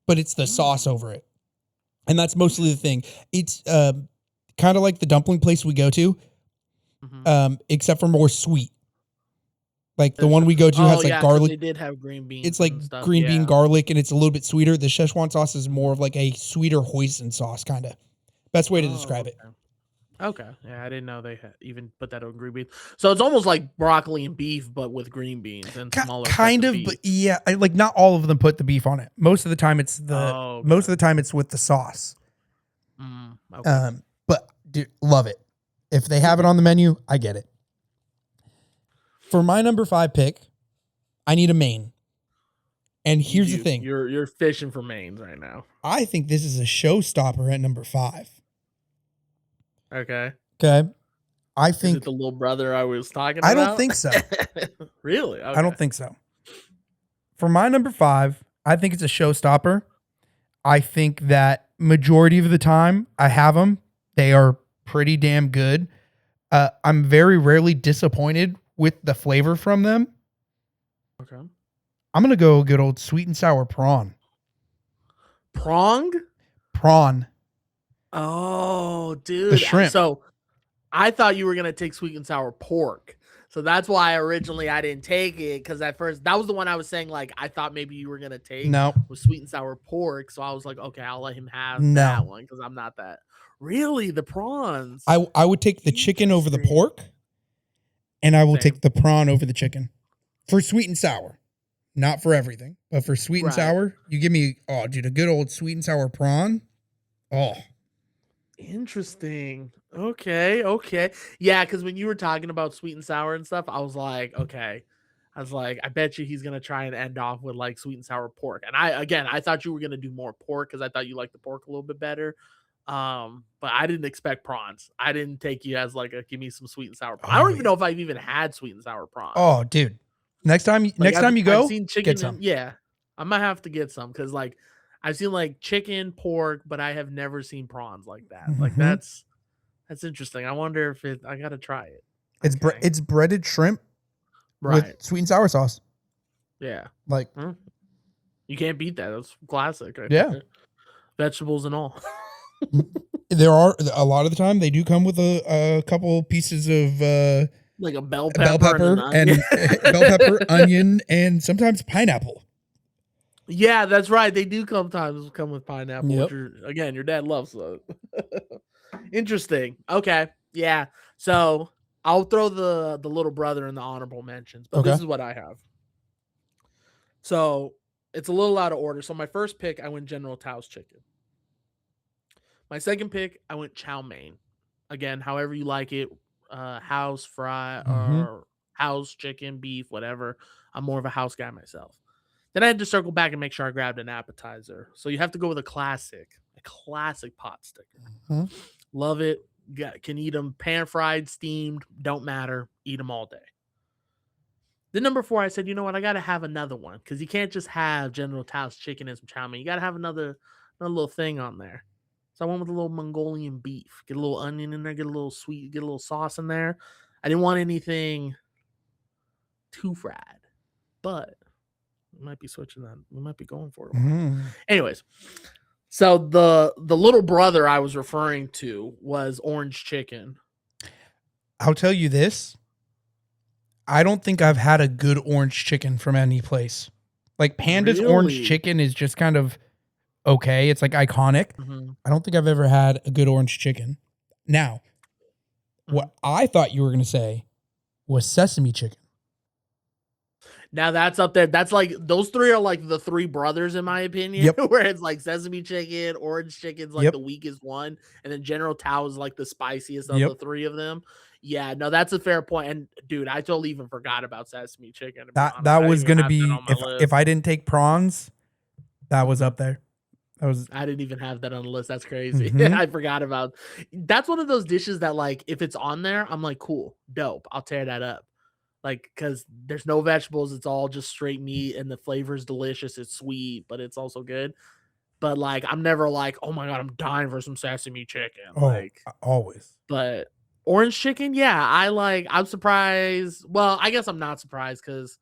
but it's the sauce over it. And that's mostly the thing. It's kind of like the dumpling place we go to, except for more sweet. Like the one we go to has like garlic. They did have green beans. It's like green bean garlic, and it's a little bit sweeter. The Szechuan sauce is more of like a sweeter hoisin sauce, kind of. Best way to describe it. Okay. Yeah, I didn't know they had even put that on green beans. So it's almost like broccoli and beef, but with green beans and smaller. Kind of, but yeah, like not all of them put the beef on it. Most of the time, it's most of the time it's with the sauce. Okay. But dude, love it. If they have it on the menu, I get it. For my number 5 pick, I need a main. And here's the thing. You're fishing for mains right now. I think this is a showstopper at number 5. Okay. Okay. I Is think it the little brother I was talking about? I don't think so. Really? Okay. I don't think so. For my number 5, I think it's a showstopper. I think that majority of the time I have them, they are pretty damn good. I'm very rarely disappointed with the flavor from them. Okay. I'm going to go good old sweet and sour prawn. Prong? Prawn. Oh, The dude. shrimp. So I thought you were gonna take sweet and sour pork. So that's why originally I didn't take it, because at first that was the one I was saying, like, I thought maybe you were gonna take No. was sweet and sour pork. So I was like, okay, I'll let him have No. that one because I'm not that. Really, the prawns. I would take the chicken over the Interesting. pork, and I will Same. take the prawn over the chicken. For sweet and sour. Not for everything, but for sweet and Right. sour, you give me, oh, dude, a good old sweet and sour prawn. Oh. Interesting. Okay. Yeah, because when you were talking about sweet and sour and stuff, I was like, okay. I was like, I bet you he's gonna try and end off with like sweet and sour pork. And I thought you were gonna do more pork because I thought you liked the pork a little bit better. But I didn't expect prawns. I didn't take you as like a give me some sweet and sour. I don't even know if I've even had sweet and sour prawns. Oh, dude. Next time Like, you I've go, seen get chicken some. and yeah, I might have to get some because like I've seen like chicken, pork, but I have never seen prawns like that. Like Mhm. that's interesting. I wonder if I gotta try it. It's Okay. it's breaded shrimp Right. with sweet and sour sauce. Yeah. Like, You can't beat that. That's classic. yeah. Vegetables and all. There are a lot of the time they do come with a couple pieces of Like a bell bell pepper, pepper and bell pepper, onion, and sometimes pineapple. Yeah, that's right. They do sometimes come with pineapple, Yep. which your dad loves. So. Interesting. Okay. Yeah. So I'll throw the little brother in the honorable mentions, but Okay. this is what I have. So it's a little out of order. So my first pick, I went General Tao's chicken. My second pick, I went chow mein. Again, however you like it, house fry or house chicken, beef, whatever. I'm more of a house guy myself. Then I had to circle back and make sure I grabbed an appetizer. So you have to go with a classic pot sticker. Love it. Can eat them pan fried, steamed, don't matter. Eat them all day. Then number 4, I said, you know what? I got to have another one because you can't just have General Tao's chicken and some chow mein. You got to have another little thing on there. So I went with a little Mongolian beef. Get a little onion in there, get a little sweet, get a little sauce in there. I didn't want anything too fried, but we might be switching that. We might be going for it. Anyways, so the little brother I was referring to was orange chicken. I'll tell you this. I don't think I've had a good orange chicken from any place. Like Panda's orange chicken is just kind of okay. It's like iconic. I don't think I've ever had a good orange chicken. Now, what I thought you were going to say was sesame chicken. Now that's up there. That's like those 3 are like the 3 brothers in my opinion. Yep. Where it's like sesame chicken, orange chicken's like the weakest one, and then General Tao is like the spiciest of the 3 of them. Yeah, no, that's a fair point. And dude, I totally even forgot about sesame chicken. That was going to be if I didn't take prawns, that was up there. I didn't even have that on the list. That's crazy. I forgot about. That's one of those dishes that like if it's on there, I'm like, cool, dope. I'll tear that up. Like, because there's no vegetables, it's all just straight meat, and the flavor is delicious. It's sweet, but it's also good. But like, I'm never like, oh my god, I'm dying for some sesame chicken. Like, always. But orange chicken, yeah, I'm surprised. Well, I guess I'm not surprised because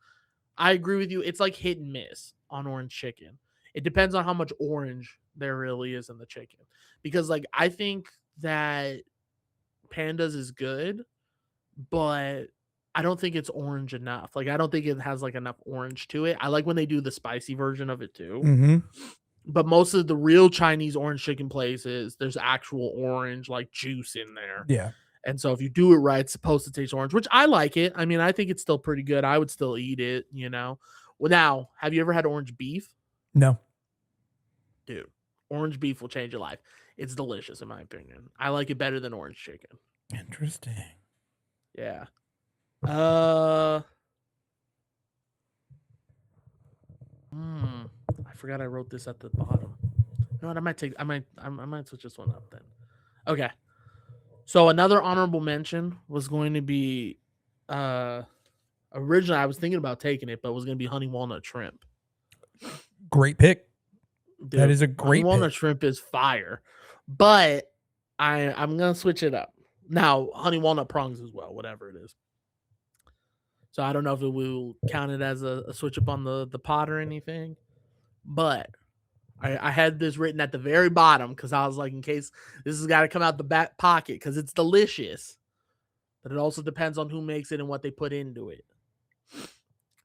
I agree with you. It's like hit and miss on orange chicken. It depends on how much orange there really is in the chicken. Because like, I think that Panda's is good, but I don't think it's orange enough. Like, I don't think it has like enough orange to it. I like when they do the spicy version of it too. But most of the real Chinese orange chicken places, there's actual orange like juice in there. Yeah. And so if you do it right, it's supposed to taste orange, which I like it. I mean, I think it's still pretty good. I would still eat it, you know. Well, now, have you ever had orange beef? No. Dude, orange beef will change your life. It's delicious in my opinion. I like it better than orange chicken. Interesting. Yeah. I forgot I wrote this at the bottom. You know what? I might switch this one up then. Okay. So another honorable mention was going to be, originally I was thinking about taking it, but it was going to be honey walnut shrimp. Great pick. That Dude, is a honey great walnut pick. shrimp is fire, but I'm gonna switch it up now. Honey walnut prongs as well, whatever it is. So I don't know if it will count it as a switch up on the pot or anything, but I had this written at the very bottom because I was like, in case this has got to come out the back pocket because it's delicious, but it also depends on who makes it and what they put into it.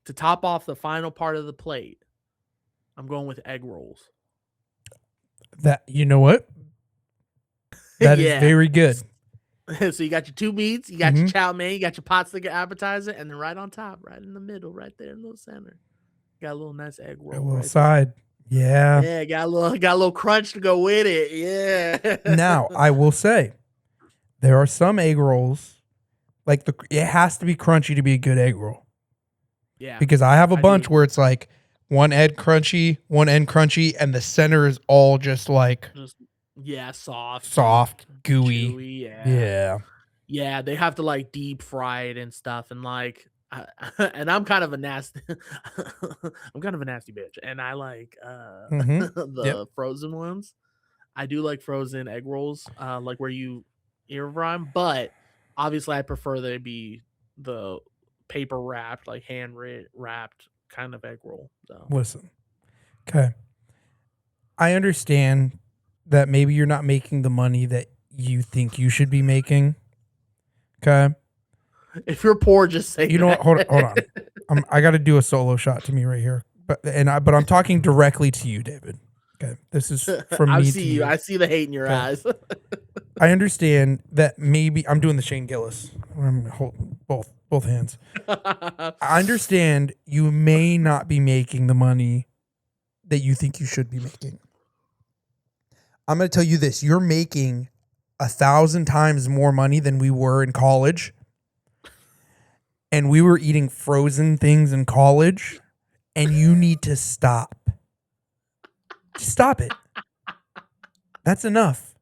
To top off the final part of the plate, I'm going with egg rolls. That, you know what? That is Yeah. very good. So you got your two meats, you got your chow mein, you got your pot sticker appetizer, and then right on top, right in the middle, right there in the center, got a little nice egg A roll little right side. Yeah. there. Yeah, got a little crunch to go with it. Yeah. Now, I will say, there are some egg rolls, like it has to be crunchy to be a good egg roll. Yeah. Because I have a I do bunch where agree. it's like one end crunchy, and the center is all just like Just soft and soft, gooey. chewy. Yeah. Yeah. Yeah, they have to like deep fry it and stuff, and like, and I'm kind of a nasty, I'm kind of a nasty bitch, and I like Mm-hmm. Yep. the frozen ones. I do like frozen egg rolls, like where you air fry 'em, but obviously I prefer they be the paper wrapped, like hand wrapped kind of egg roll. So Listen. Okay. I understand that maybe you're not making the money that you think you should be making. Okay. if you're poor, just say You know what? Hold on. that. I got to do a solo shot to me right here. But I'm talking directly to you, David. Okay. This is from I me see to you. you. I see the hate in your Okay. eyes. I understand that maybe I'm doing the Shane Gillis. I'm holding both hands. I understand you may not be making the money that you think you should be making. I'm going to tell you this. You're making 1,000 times more money than we were in college. And we were eating frozen things in college. And you need to stop. Just stop it. That's enough.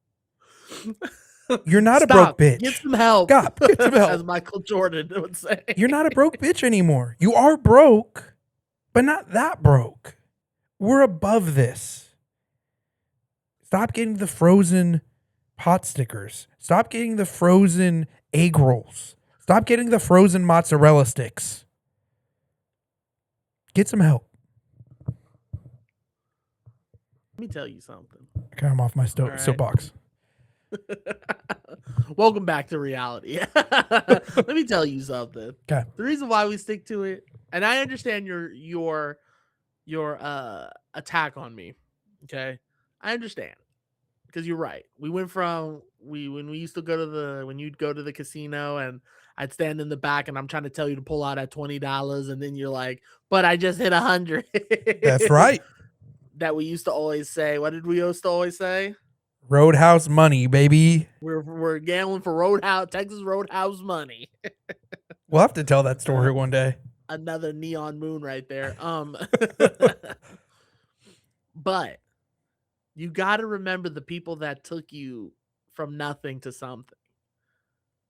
You're not a broke Stop. bitch. Get some help. Stop. Get some help. As Michael Jordan would say. You're not a broke bitch anymore. You are broke, but not that broke. We're above this. Stop getting the frozen pot stickers. Stop getting the frozen egg rolls. Stop getting the frozen mozzarella sticks. Get some help. Let me tell you something. Okay, I'm off my soapbox. Welcome back to reality. Let me tell you something. Okay. The reason why we stick to it, and I understand your attack on me. Okay, I understand because you're right. We went from when we used to go to when you'd go to the casino and I'd stand in the back and I'm trying to tell you to pull out at $20 and then you're like, but I just hit 100. That's right. That we used to always say. What did we used to always say? Roadhouse money, baby. We're gambling for Texas Roadhouse money. We'll have to tell that story one day. Another neon moon right there. But you got to remember the people that took you from nothing to something.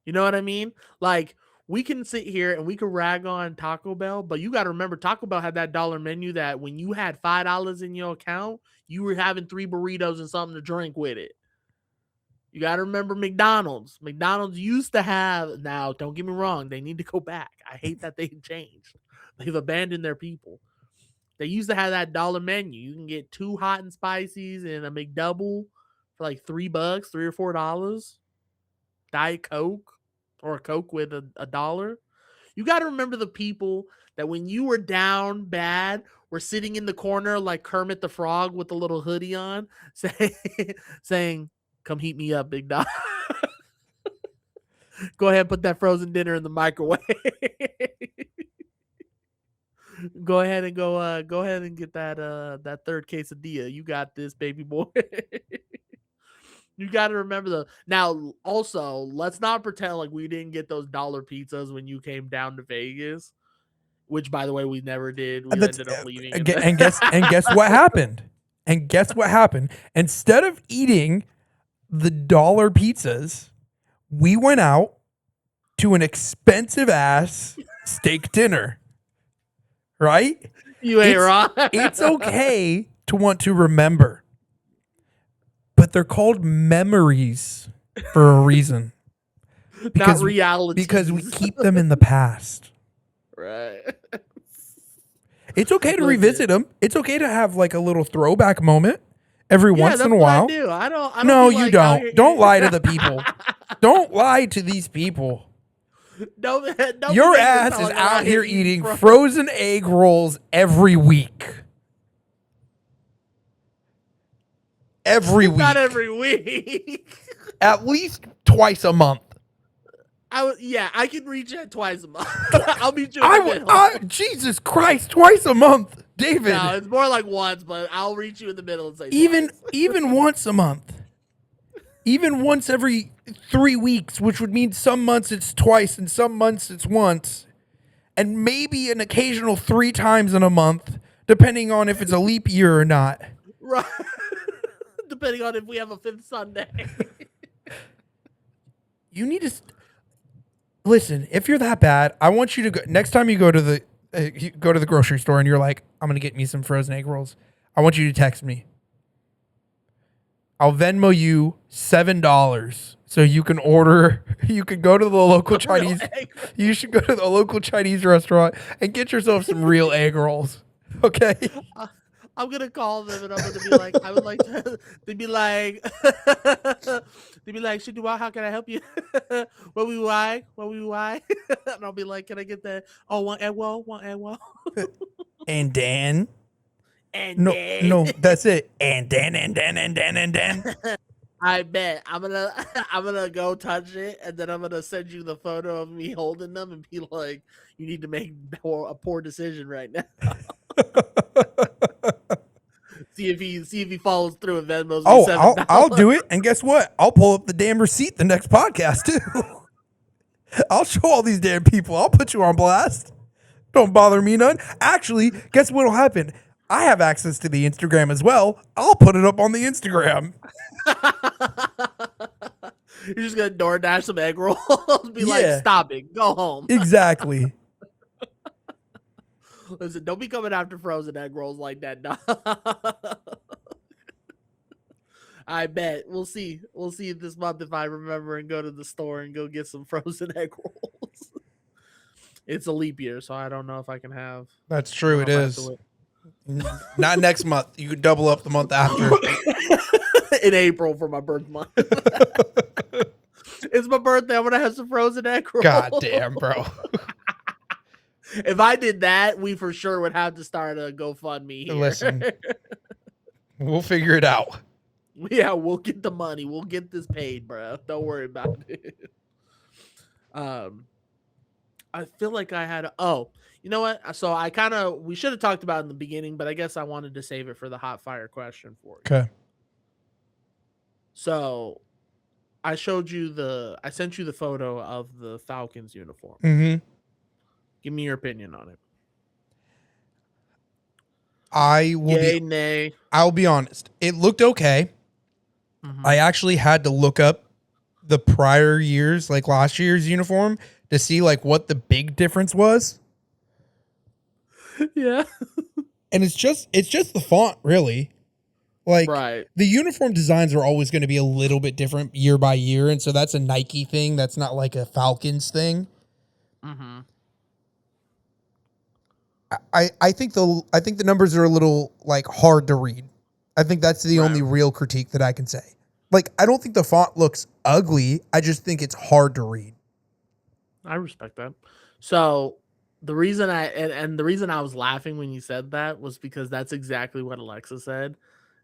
You know what I mean? Like, we can sit here and we can rag on Taco Bell, but you got to remember Taco Bell had that dollar menu that when you had $5 in your account, you were having 3 burritos and something to drink with it. You got to remember McDonald's. McDonald's used to have, now don't get me wrong, they need to go back. I hate that they changed. They've abandoned their people. They used to have that dollar menu. You can get 2 hot and spicies and a McDouble for like $3, $3 or $4. Diet Coke or a Coke with a dollar. You got to remember the people that when you were down bad were sitting in the corner like Kermit the Frog with a little hoodie on saying, come heat me up, big dog. Go ahead and put that frozen dinner in the microwave. Go ahead and get that third quesadilla. You got this, baby boy. You got to remember the now. Also, let's not pretend like we didn't get those dollar pizzas when you came down to Vegas. Which, by the way, we never did. We That's ended up leaving, and guess what happened? And guess what happened? Instead of eating the dollar pizzas, we went out to an expensive ass steak dinner. Right? you ain't wrong. It's okay to want to remember, but they're called memories for a reason. Not reality. Because we keep them in the past. Right. It's okay to revisit them. It's okay to have like a little throwback moment every once in a while. I do. I don't. No, you don't. Don't lie to the people. Don't lie to these people. Your ass is out here eating frozen egg rolls every week. Every week. Not every week. At least twice a month. I can reach that twice a month. I'll meet you in the middle. Jesus Christ, twice a month, David. No, it's more like once, but I'll reach you in the middle and say even once a month. Even once every 3 weeks, which would mean some months it's twice and some months it's once. And maybe an occasional 3 times in a month, depending on if it's a leap year or not. Right. Depending on if we have a 5th Sunday. You need to listen. If you're that bad, I want you to go next time you go to the grocery store and you're like, I'm gonna get me some frozen egg rolls. I want you to text me. I'll Venmo you $7 so you can order. You can go to the local Chinese. You should go to the local Chinese restaurant and get yourself some real egg rolls. Okay. I'm gonna call them and I'm gonna be like, I would like to. They'd be like, Shidua, how can I help you? What we why? And I'll be like, can I get that? Oh, one egg roll. And Dan. Dan. No, that's it. And Dan. I bet I'm gonna go touch it and then I'm gonna send you the photo of me holding them and be like, you need to make a poor decision right now. see if he follows through and Venmos me $7. I'll do it. And guess what? I'll pull up the damn receipt the next podcast too. I'll show all these damn people. I'll put you on blast. Don't bother me none. Actually, guess what'll happen? I have access to the Instagram as well. I'll put it up on the Instagram. You're just gonna DoorDash some egg rolls. Be like, stop it. Go home. Exactly. Listen, don't be coming after frozen egg rolls like that. I bet. We'll see. We'll see this month if I remember and go to the store and go get some frozen egg rolls. It's a leap year, so I don't know if I can have. That's true. It is. Not next month. You could double up the month after. In April for my birth month. It's my birthday. I'm going to have some frozen egg rolls. God damn, bro. If I did that, we for sure would have to start a GoFundMe here. Listen, we'll figure it out. Yeah, we'll get the money. We'll get this paid, bro. Don't worry about it. I feel like I had you know what? So we should have talked about it in the beginning, but I guess I wanted to save it for the hot fire question for you. Okay. So I sent you the photo of the Falcons uniform. Mm-hmm. Give me your opinion on it. Nay. I'll be honest. It looked okay. Mm-hmm. I actually had to look up the prior years, like last year's uniform, to see like what the big difference was. Yeah. And it's just the font, really. Like, right. The uniform designs are always going to be a little bit different year by year, and so that's a Nike thing. That's not like a Falcons thing. Mm-hmm. I think the numbers are a little like hard to read. I think that's the only real critique that I can say. Like, I don't think the font looks ugly. I just think it's hard to read. I respect that. So the reason I was laughing when you said that was because that's exactly what Alexa said.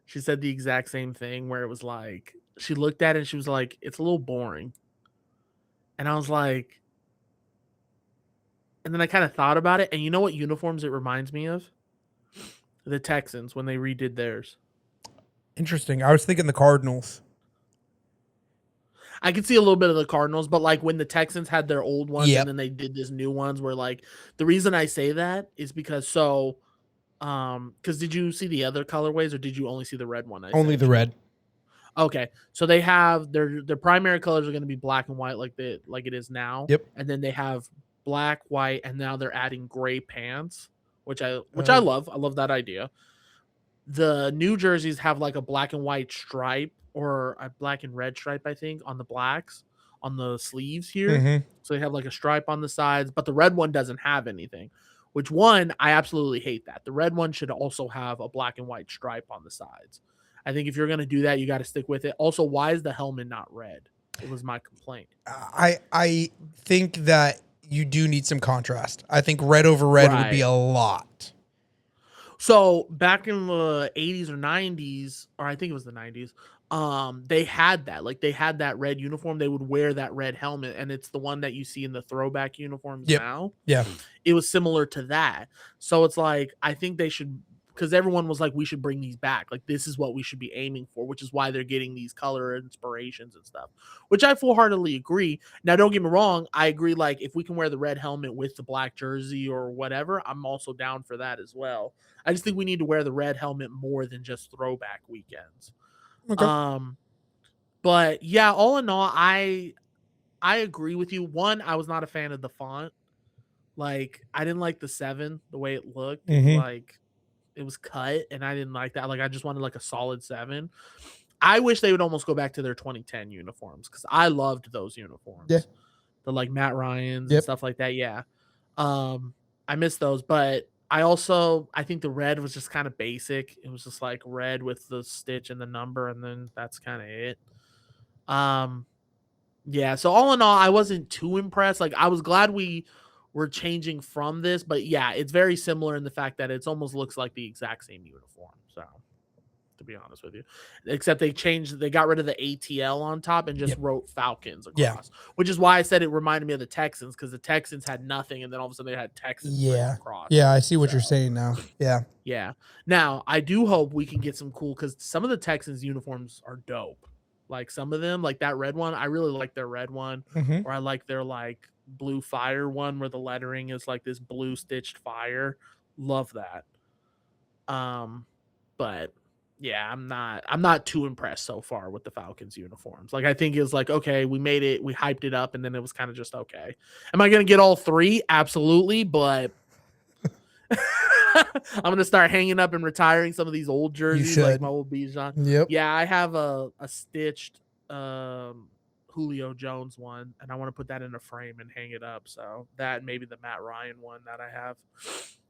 She said the exact same thing where it was like, she looked at it and she was like, it's a little boring. And I was like, and then I kind of thought about it. And you know what uniforms it reminds me of? The Texans when they redid theirs. Interesting. I was thinking the Cardinals. I could see a little bit of the Cardinals, but like when the Texans had their old ones and Yep. then they did this new ones where like the reason I say that is because because did you see the other colorways or did you only see the red one I Only sent the you? red. Okay. So they have their primary colors are going to be black and white like it is now. Yep. And then they have black, white, and now they're adding gray pants, which I Oh. love. I love that idea. The new jerseys have like a black and white stripe or a black and red stripe, I think, on the blacks on the sleeves here. Mm-hmm. So they have like a stripe on the sides, but the red one doesn't have anything. Which one I absolutely hate that. The red one should also have a black and white stripe on the sides. I think if you're gonna do that, you got to stick with it. Also, why is the helmet not red? It was my complaint. I think that you do need some contrast. I think red over red would be Right. a lot. So back in the 80s or 90s, or I think it was the 90s, they had that. Like they had that red uniform. They would wear that red helmet, and it's the one that you see in the throwback uniforms Yep. now. Yeah. It was similar to that. So it's like I think they should because everyone was like, we should bring these back. Like this is what we should be aiming for, which is why they're getting these color inspirations and stuff. Which I full heartedly agree. Now, don't get me wrong, I agree. Like if we can wear the red helmet with the black jersey or whatever, I'm also down for that as well. I just think we need to wear the red helmet more than just throwback weekends. Okay. Um, but yeah, all in all, I agree with you. One, I was not a fan of the font. Like I didn't like the 7, the way it looked. It was Mm-hmm. like it was cut, and I didn't like that. Like I just wanted like a solid 7. I wish they would almost go back to their 2010 uniforms because I loved those Yeah. uniforms. The like Matt Ryan's and Yep. stuff like that. Yeah. I miss those, but I think the red was just kind of basic. It was just like red with the stitch and the number, and then that's kind of it. Um, yeah. So all in all, I wasn't too impressed. Like I was glad we were changing from this, but yeah, it's very similar in the fact that it's almost looks like the exact same uniform. So to be honest with you, except they got rid of the ATL on top and just Yep. wrote Falcons Yeah. across, which is why I said it reminded me of the Texans because the Texans had nothing and then all of a sudden they had Texans written Yeah. across. Yeah. I see what So, you're saying now. Yeah. yeah. Now I do hope we can get some cool because some of the Texans uniforms are dope. Like some of them, like that red one, I really like their red one, Mm-hmm. or I like their like blue fire one where the lettering is like this blue stitched fire. Love that. But yeah, I'm not too impressed so far with the Falcons uniforms. Like I think it's like, okay, we made it, we hyped it up, and then it was kind of just okay. Am I gonna get all 3? Absolutely, but I'm gonna start hanging up and retiring some of these old jerseys, like my old Bijan. Yep. Yeah, I have a stitched Julio Jones one, and I want to put that in a frame and hang it up. So that maybe the Matt Ryan one that I have,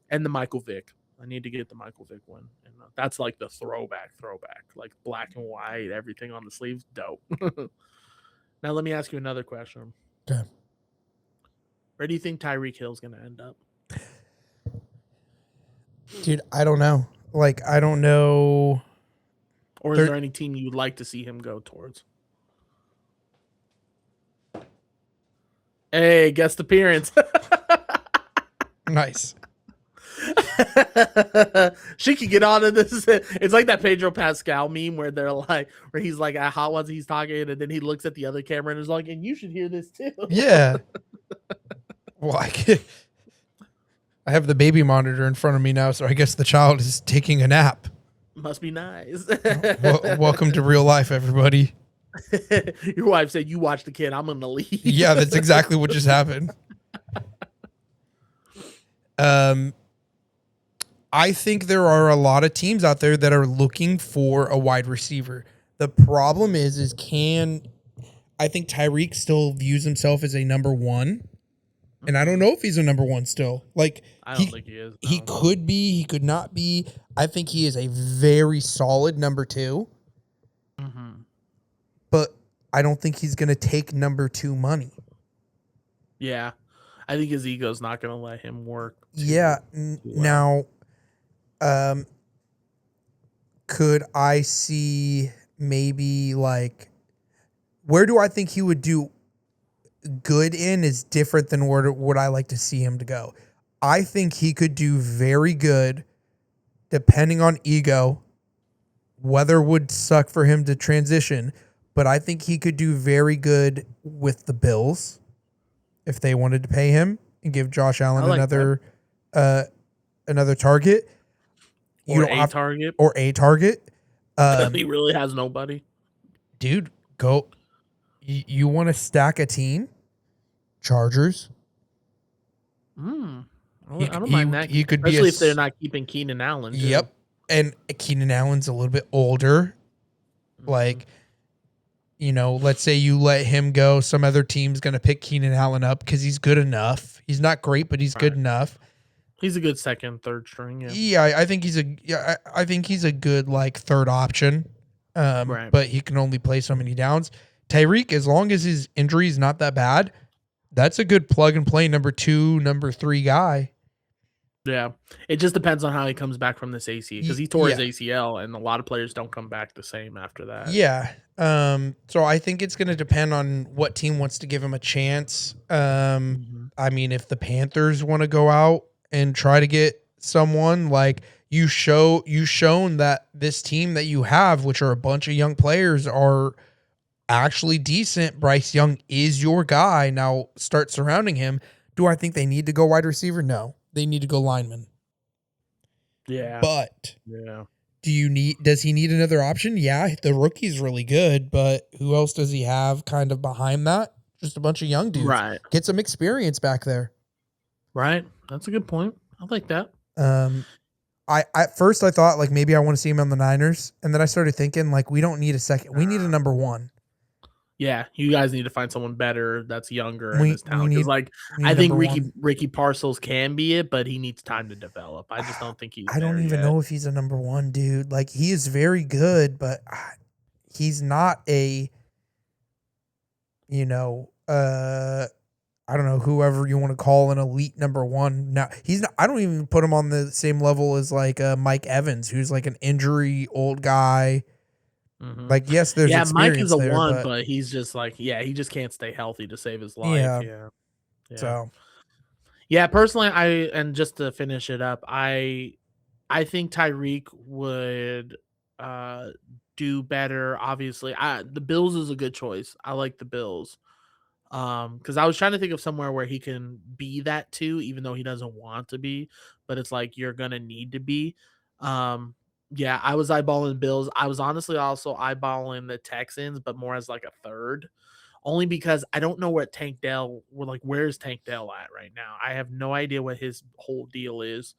and the Michael Vick. I need to get the Michael Vick one, and that's like the throwback, like black and white, everything on the sleeves, dope. Now let me ask you another question. Okay. Where do you think Tyreek Hill's gonna end up? Dude, I don't know. Like, I don't know. Or is there any team you'd like to see him go towards? Hey, guest appearance. Nice. She could get on to this. It's like that Pedro Pascal meme where where he's like at Hot Ones, he's talking, and then he looks at the other camera and is like, and you should hear this too. Yeah. Well, I have the baby monitor in front of me now, so I guess the child is taking a nap. Must be nice. Welcome to real life, everybody. Your wife said, you watch the kid, I'm gonna leave. Yeah, that's exactly what just happened. I think there are a lot of teams out there that are looking for a wide receiver. The problem is I think Tyreek still views himself as a number 1. And I don't know if he's a number 1 still. Like, I don't think he is. No. He could be, he could not be. I think he is a very solid number 2. Mm-hmm. But I don't think he's going to take number 2 money. Yeah. I think his ego's not going to let him work. Yeah. Now, could I see maybe like, where do I think he would do good in is different than where would I like to see him to go. I think he could do very good depending on ego. Weather would suck for him to transition, but I think he could do very good with the Bills if they wanted to pay him and give Josh I Allen like that. uh, another target. You Or don't a have target. or a target. He really has nobody. Dude, go. You want to stack a team? Chargers. Hmm. He I don't he mind that, he could be especially if they're not keeping Keenan Allen too. yep. And Keenan Allen's a little bit older. Hmm. Like, let's say you let him go, some other team's going to pick Keenan Allen up because he's good enough. He's not great, but he's good Right. enough. He's a good second, third string. Yeah. Yeah, I think he's a good like third option. Right. But he can only play so many downs. Tyreek, as long as his injury is not that bad, that's a good plug and play number 2, number 3 guy. Yeah. It just depends on how he comes back from this ACL because he tore his Yeah. ACL, and a lot of players don't come back the same after that. Yeah. So I think it's going to depend on what team wants to give him a chance. Hmm. I mean, if the Panthers want to go out and try to get someone like you've shown that this team that you have, which are a bunch of young players, are actually decent. Bryce Young is your guy. Now start surrounding him. Do I think they need to go wide receiver? No, they need to go lineman. Yeah. But Yeah. does he need another option? Yeah, the rookie's really good, but who else does he have kind of behind that? Just a bunch of young dudes. Right. Get some experience back there. Right. That's a good point. I like that. I at first I thought like maybe I want to see him on the Niners, and then I started thinking like we don't need a second. We need a number 1. Yeah, you guys need to find someone better that's younger and is We talented. Because, need like, we I need think number 1. Ricky Parcels can be it, but he needs time to develop. I just don't think he's I don't there even yet. know if he's a number 1 dude. Like he is very good, but he's not a you know I don't know, whoever you want to call an elite number 1. Now he's not. I don't even put him on the same level as like Mike Evans, who's like an injury old guy. Hmm. Like yes, there's Yeah, Mike is experience a there, one, but but he's just like, yeah, he just can't stay healthy to save his life. yeah. Yeah, yeah, So yeah. Personally, and just to finish it up, I think Tyreek would uh do better. Obviously, the Bills is a good choice. I like the Bills. Because I was trying to think of somewhere where he can be that too, even though he doesn't want to be, but it's like you're gonna need to be. Um, yeah, I was eyeballing Bills. I was honestly also eyeballing the Texans, but more as like a third, only because I don't know what Tank Dell. Where's Tank Dell at right now? I have no idea what his whole deal is.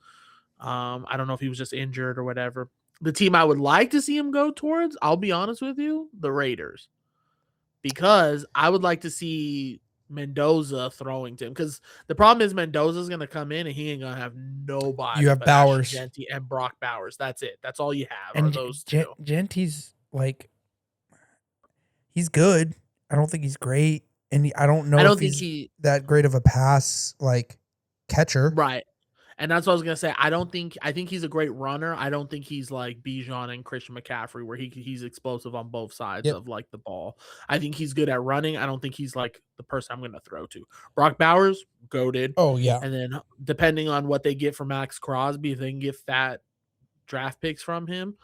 I don't know if he was just injured or whatever. The team I would like to see him go towards, I'll be honest with you, the Raiders, because I would like to see Mendoza throwing to him. Because the problem is Mendoza's going to come in and he ain't going to have you nobody have but Ashton Bowers Genty and Brock Bowers. That's it. That's all you have are and those two. Genty's like he's good. I don't think he's great, and I don't I know if don't think he's he that great of a pass like catcher. right. And that's what I was gonna say. I think he's a great runner. I don't think he's like Bijan and Christian McCaffrey, where he's explosive on both sides Yep. of like the ball. I think he's good at running. I don't think he's like the person I'm gonna throw to. Brock Bowers, goaded. Oh yeah, And then depending on what they get from Max Crosby, if they can get fat draft picks from him,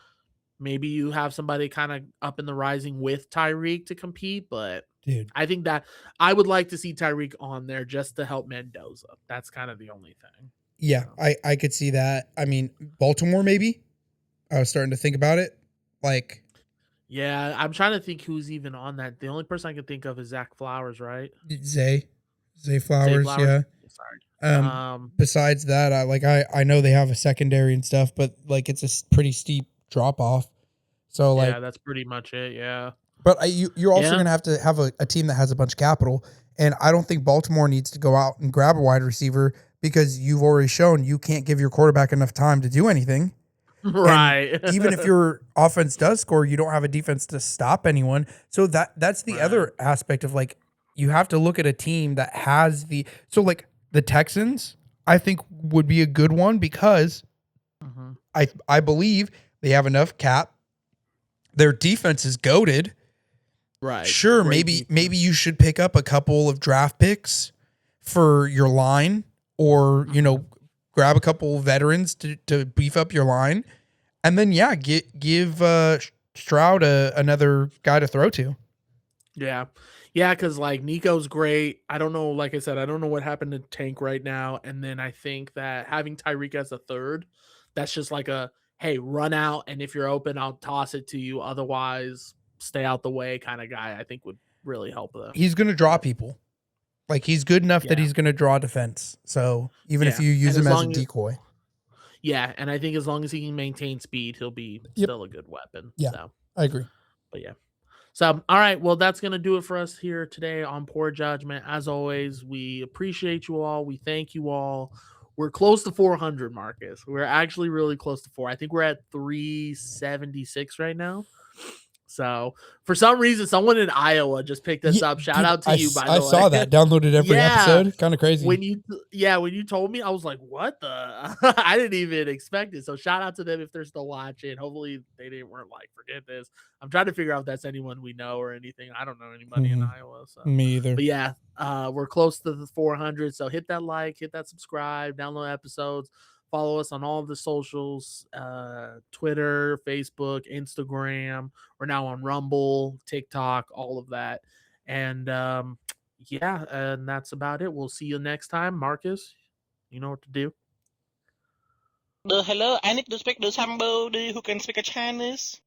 maybe you have somebody kind of up in the rising with Tyreek to compete. But dude. I think that I would like to see Tyreek on there just to help Mendoza. That's kind of the only thing. Yeah, So. I could see that. I mean, Baltimore maybe. I was starting to think about it. Like Yeah, I'm trying to think who's even on that. The only person I can think of is Zach Flowers, right? Zay, Zay Zay Flowers. Flowers. Yeah. Sorry. Besides that, I know they have a secondary and stuff, but like it's a pretty steep drop off. So like, Yeah, that's pretty much it. Yeah. but you're also Yeah. gonna have to have a team that has a bunch of capital, and I don't think Baltimore needs to go out and grab a wide receiver because you've already shown you can't give your quarterback enough time to do anything. And Right. even if your offense does score, you don't have a defense to stop anyone. So that's the Right. other aspect of like you have to look at a team that has like the Texans, I think would be a good one because Mhm. I believe they have enough cap. Their defense is goated. Right. Sure, Great maybe defense. you should pick up a couple of draft picks for your line or, Mhm. grab a couple of veterans to beef up your line. And then give Stroud another guy to throw to. Yeah. Yeah, because like Nico's great. I don't know, like I said, I don't know what happened to Tank right now. And then I think that having Tyreek as a third, that's just like a hey, run out, and if you're open, I'll toss it to you. Otherwise, stay out the way kind of guy, I think would really help them. He's going to draw But people. Like he's good enough that yeah. he's going to draw defense. So even if Yeah. you use And him as as a long as decoy, yeah, and I think as long as he can maintain speed, he'll be yep, still a good weapon. yeah, So, I agree. but yeah. So, all right. Well, that's going to do it for us here today on Poor Judgment. As always, we appreciate you all. We thank you all. We're close to 400, Marcus. We're actually really close to 4. I think we're at 376 right now. So, for some reason, someone in Iowa just picked us Yeah, up. Shout dude, out to you, by I the way. saw that. Downloaded every Yeah, episode. Kind of crazy. when you told me, I was like, what the I didn't even expect it. So shout out to them if they're still watching. Hopefully they weren't like, forget this. I'm trying to figure out if that's anyone we know or anything. I don't know anybody in Mhm. Iowa. So Me either. but yeah, we're close to the 400. So hit that like, hit that subscribe, download episodes, follow us on all of the socials, Twitter, Facebook, Instagram. We're now on Rumble, TikTok, all of that. And yeah, and that's about it. We'll see you next time. Marcus, you know what to do. Hello, I need to speak to somebody who can speak a Chinese.